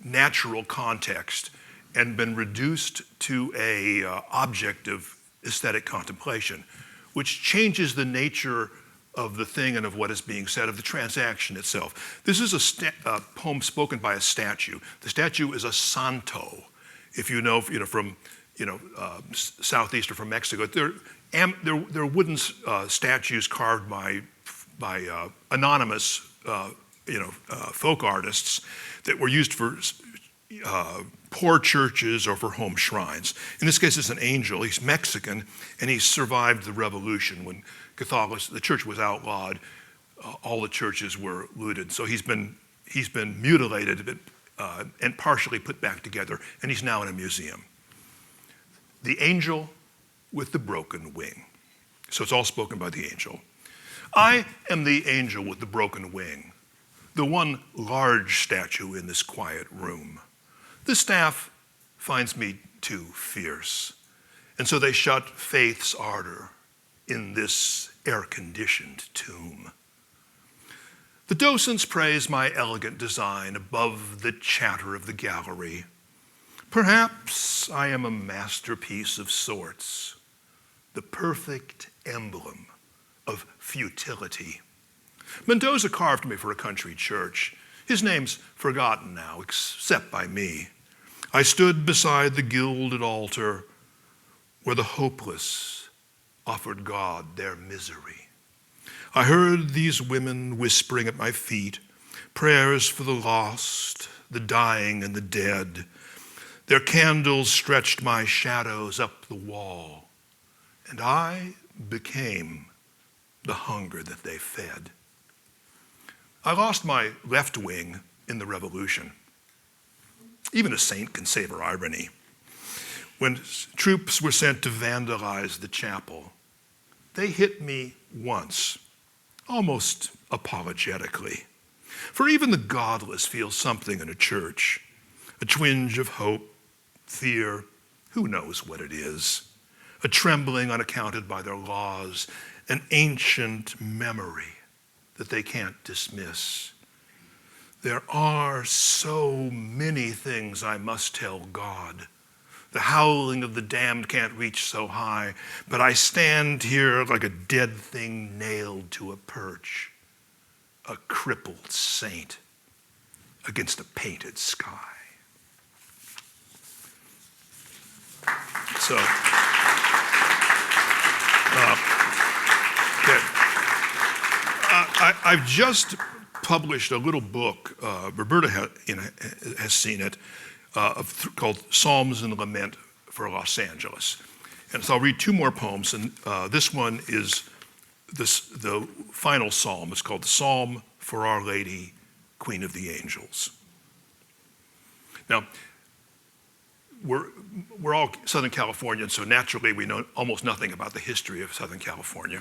natural context and been reduced to a object of aesthetic contemplation, which changes the nature of the thing and of what is being said, of the transaction itself. This is a poem spoken by a statue. The statue is a santo. If you know from southeast or from Mexico, they're wooden statues carved by anonymous folk artists that were used for poor churches or for home shrines. In this case, it's an angel. He's Mexican, and he survived the revolution when the church was outlawed. All the churches were looted. So he's been mutilated and partially put back together, and he's now in a museum. The angel with the broken wing. So it's all spoken by the angel. I am the angel with the broken wing, the one large statue in this quiet room. The staff finds me too fierce, and so they shut faith's ardor in this air-conditioned tomb. The docents praise my elegant design above the chatter of the gallery. Perhaps I am a masterpiece of sorts, the perfect emblem of futility. Mendoza carved me for a country church. His name's forgotten now, except by me. I stood beside the gilded altar where the hopeless offered God their misery. I heard these women whispering at my feet, prayers for the lost, the dying, and the dead. Their candles stretched my shadows up the wall, and I became the hunger that they fed. I lost my left wing in the revolution. Even a saint can savor irony. When troops were sent to vandalize the chapel, they hit me once, almost apologetically. For even the godless feel something in a church, a twinge of hope, fear, who knows what it is, a trembling unaccounted by their laws, an ancient memory that they can't dismiss. There are so many things I must tell God. The howling of the damned can't reach so high, but I stand here like a dead thing nailed to a perch, a crippled saint against a painted sky. So, okay. I've just published a little book. Roberta has seen it, called Psalms and Lament for Los Angeles. And so I'll read two more poems, and this one is the final psalm. It's called the Psalm for Our Lady, Queen of the Angels. Now, we're all Southern Californians, so naturally we know almost nothing about the history of Southern California.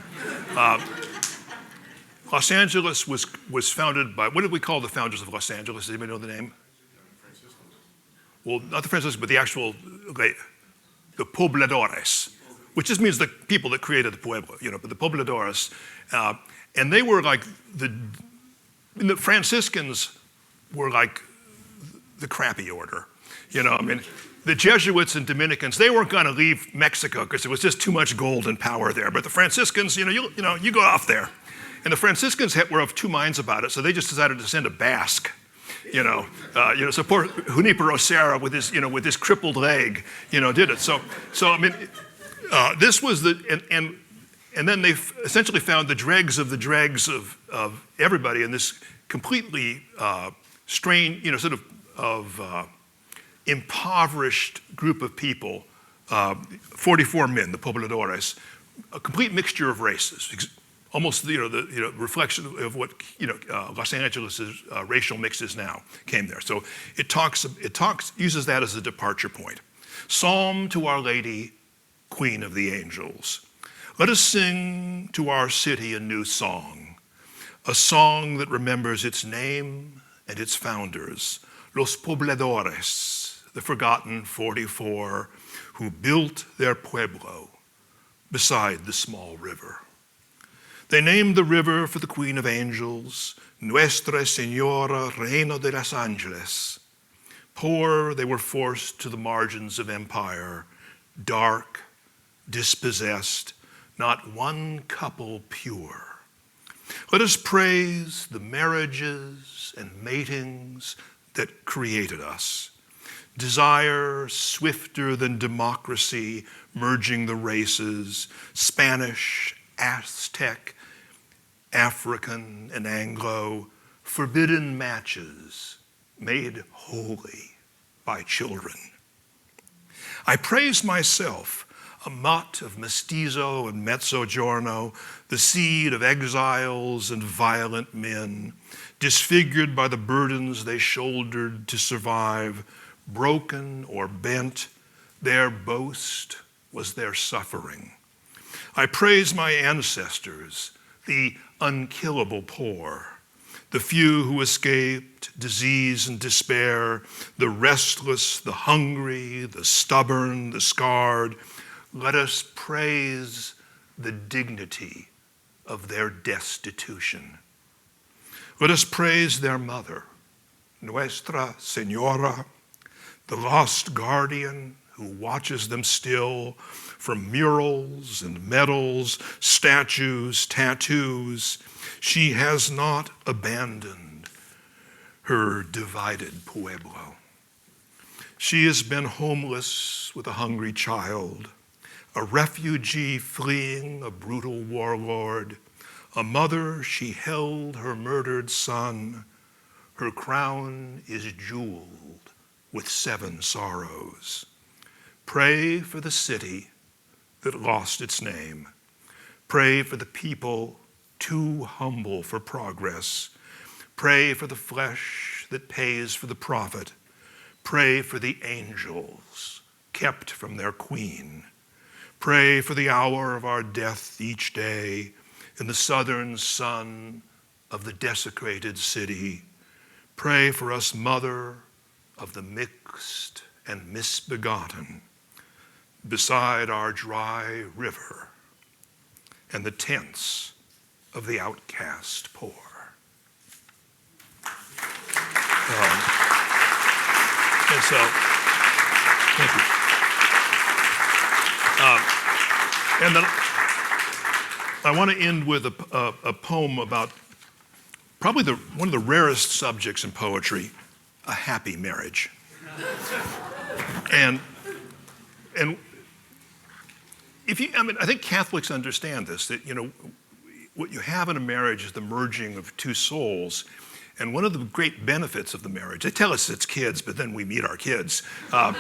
Los Angeles was founded by, what did we call the founders of Los Angeles? Does anybody know the name? Well, not the Franciscans, but the actual, the pobladores, which just means the people that created the pueblo, but the pobladores. And they were like the Franciscans were like the crappy order. The Jesuits and Dominicans, they weren't going to leave Mexico because there was just too much gold and power there. But the Franciscans, you go off there. And the Franciscans were of two minds about it, so they just decided to send a Basque. So poor Junipero Serra with his crippled leg, did it. So this was and then they essentially found the dregs of everybody in this completely strange, impoverished group of people, 44 men, the pobladores, a complete mixture of races. Almost the reflection of what Los Angeles' racial mix is now came there. So it uses that as a departure point. Psalm to Our Lady, Queen of the Angels. Let us sing to our city a new song, a song that remembers its name and its founders, los pobladores, the forgotten 44 who built their pueblo beside the small river. They named the river for the Queen of Angels, Nuestra Señora Reina de los Angeles. Poor, they were forced to the margins of empire, dark, dispossessed, not one couple pure. Let us praise the marriages and matings that created us. Desire swifter than democracy, merging the races, Spanish, Aztec, African, and Anglo, forbidden matches made holy by children. I praise myself, a mutt of mestizo and mezzogiorno, the seed of exiles and violent men, disfigured by the burdens they shouldered to survive, broken or bent, their boast was their suffering. I praise my ancestors, the unkillable poor, the few who escaped disease and despair, the restless, the hungry, the stubborn, the scarred. Let us praise the dignity of their destitution. Let us praise their mother, Nuestra Señora, the lost guardian who watches them still from murals and medals, statues, tattoos. She has not abandoned her divided pueblo. She has been homeless with a hungry child, a refugee fleeing a brutal warlord, a mother, she held her murdered son. Her crown is jeweled with 7 sorrows. Pray for the city that lost its name. Pray for the people too humble for progress. Pray for the flesh that pays for the prophet. Pray for the angels kept from their queen. Pray for the hour of our death each day in the southern sun of the desecrated city. Pray for us, Mother of the mixed and misbegotten, beside our dry river and the tents of the outcast poor. And so, thank you. And then I want to end with a poem about probably one of the rarest subjects in poetry, a happy marriage. And I think Catholics understand this, that, what you have in a marriage is the merging of two souls. And one of the great benefits of the marriage, they tell us it's kids, but then we meet our kids, but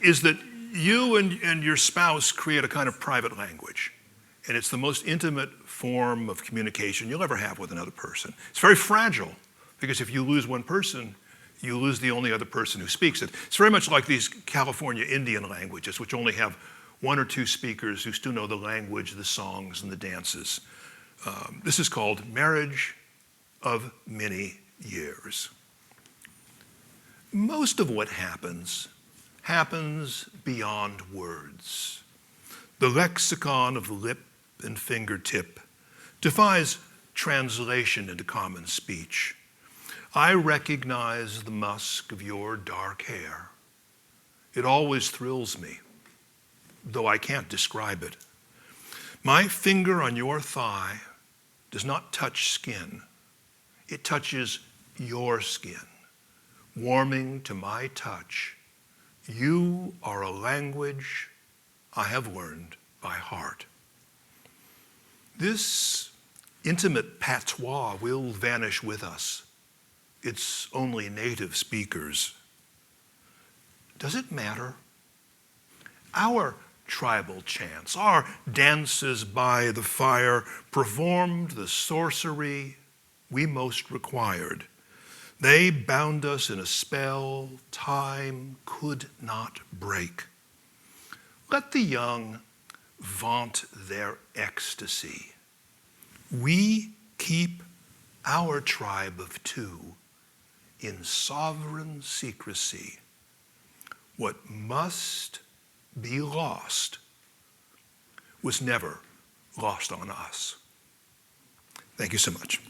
is that you and your spouse create a kind of private language. And it's the most intimate form of communication you'll ever have with another person. It's very fragile, because if you lose one person, you lose the only other person who speaks it. It's very much like these California Indian languages, which only have one or two speakers who still know the language, the songs, and the dances. This is called marriage of many years. Most of what happens beyond words. The lexicon of lip and fingertip defies translation into common speech. I recognize the musk of your dark hair. It always thrills me, though I can't describe it. My finger on your thigh does not touch skin. It touches your skin, warming to my touch. You are a language I have learned by heart. This intimate patois will vanish with us. It's only native speakers. Does it matter? Our tribal chants, our dances by the fire, performed the sorcery we most required. They bound us in a spell time could not break. Let the young vaunt their ecstasy. We keep our tribe of two in sovereign secrecy. What must be lost was never lost on us. Thank you so much.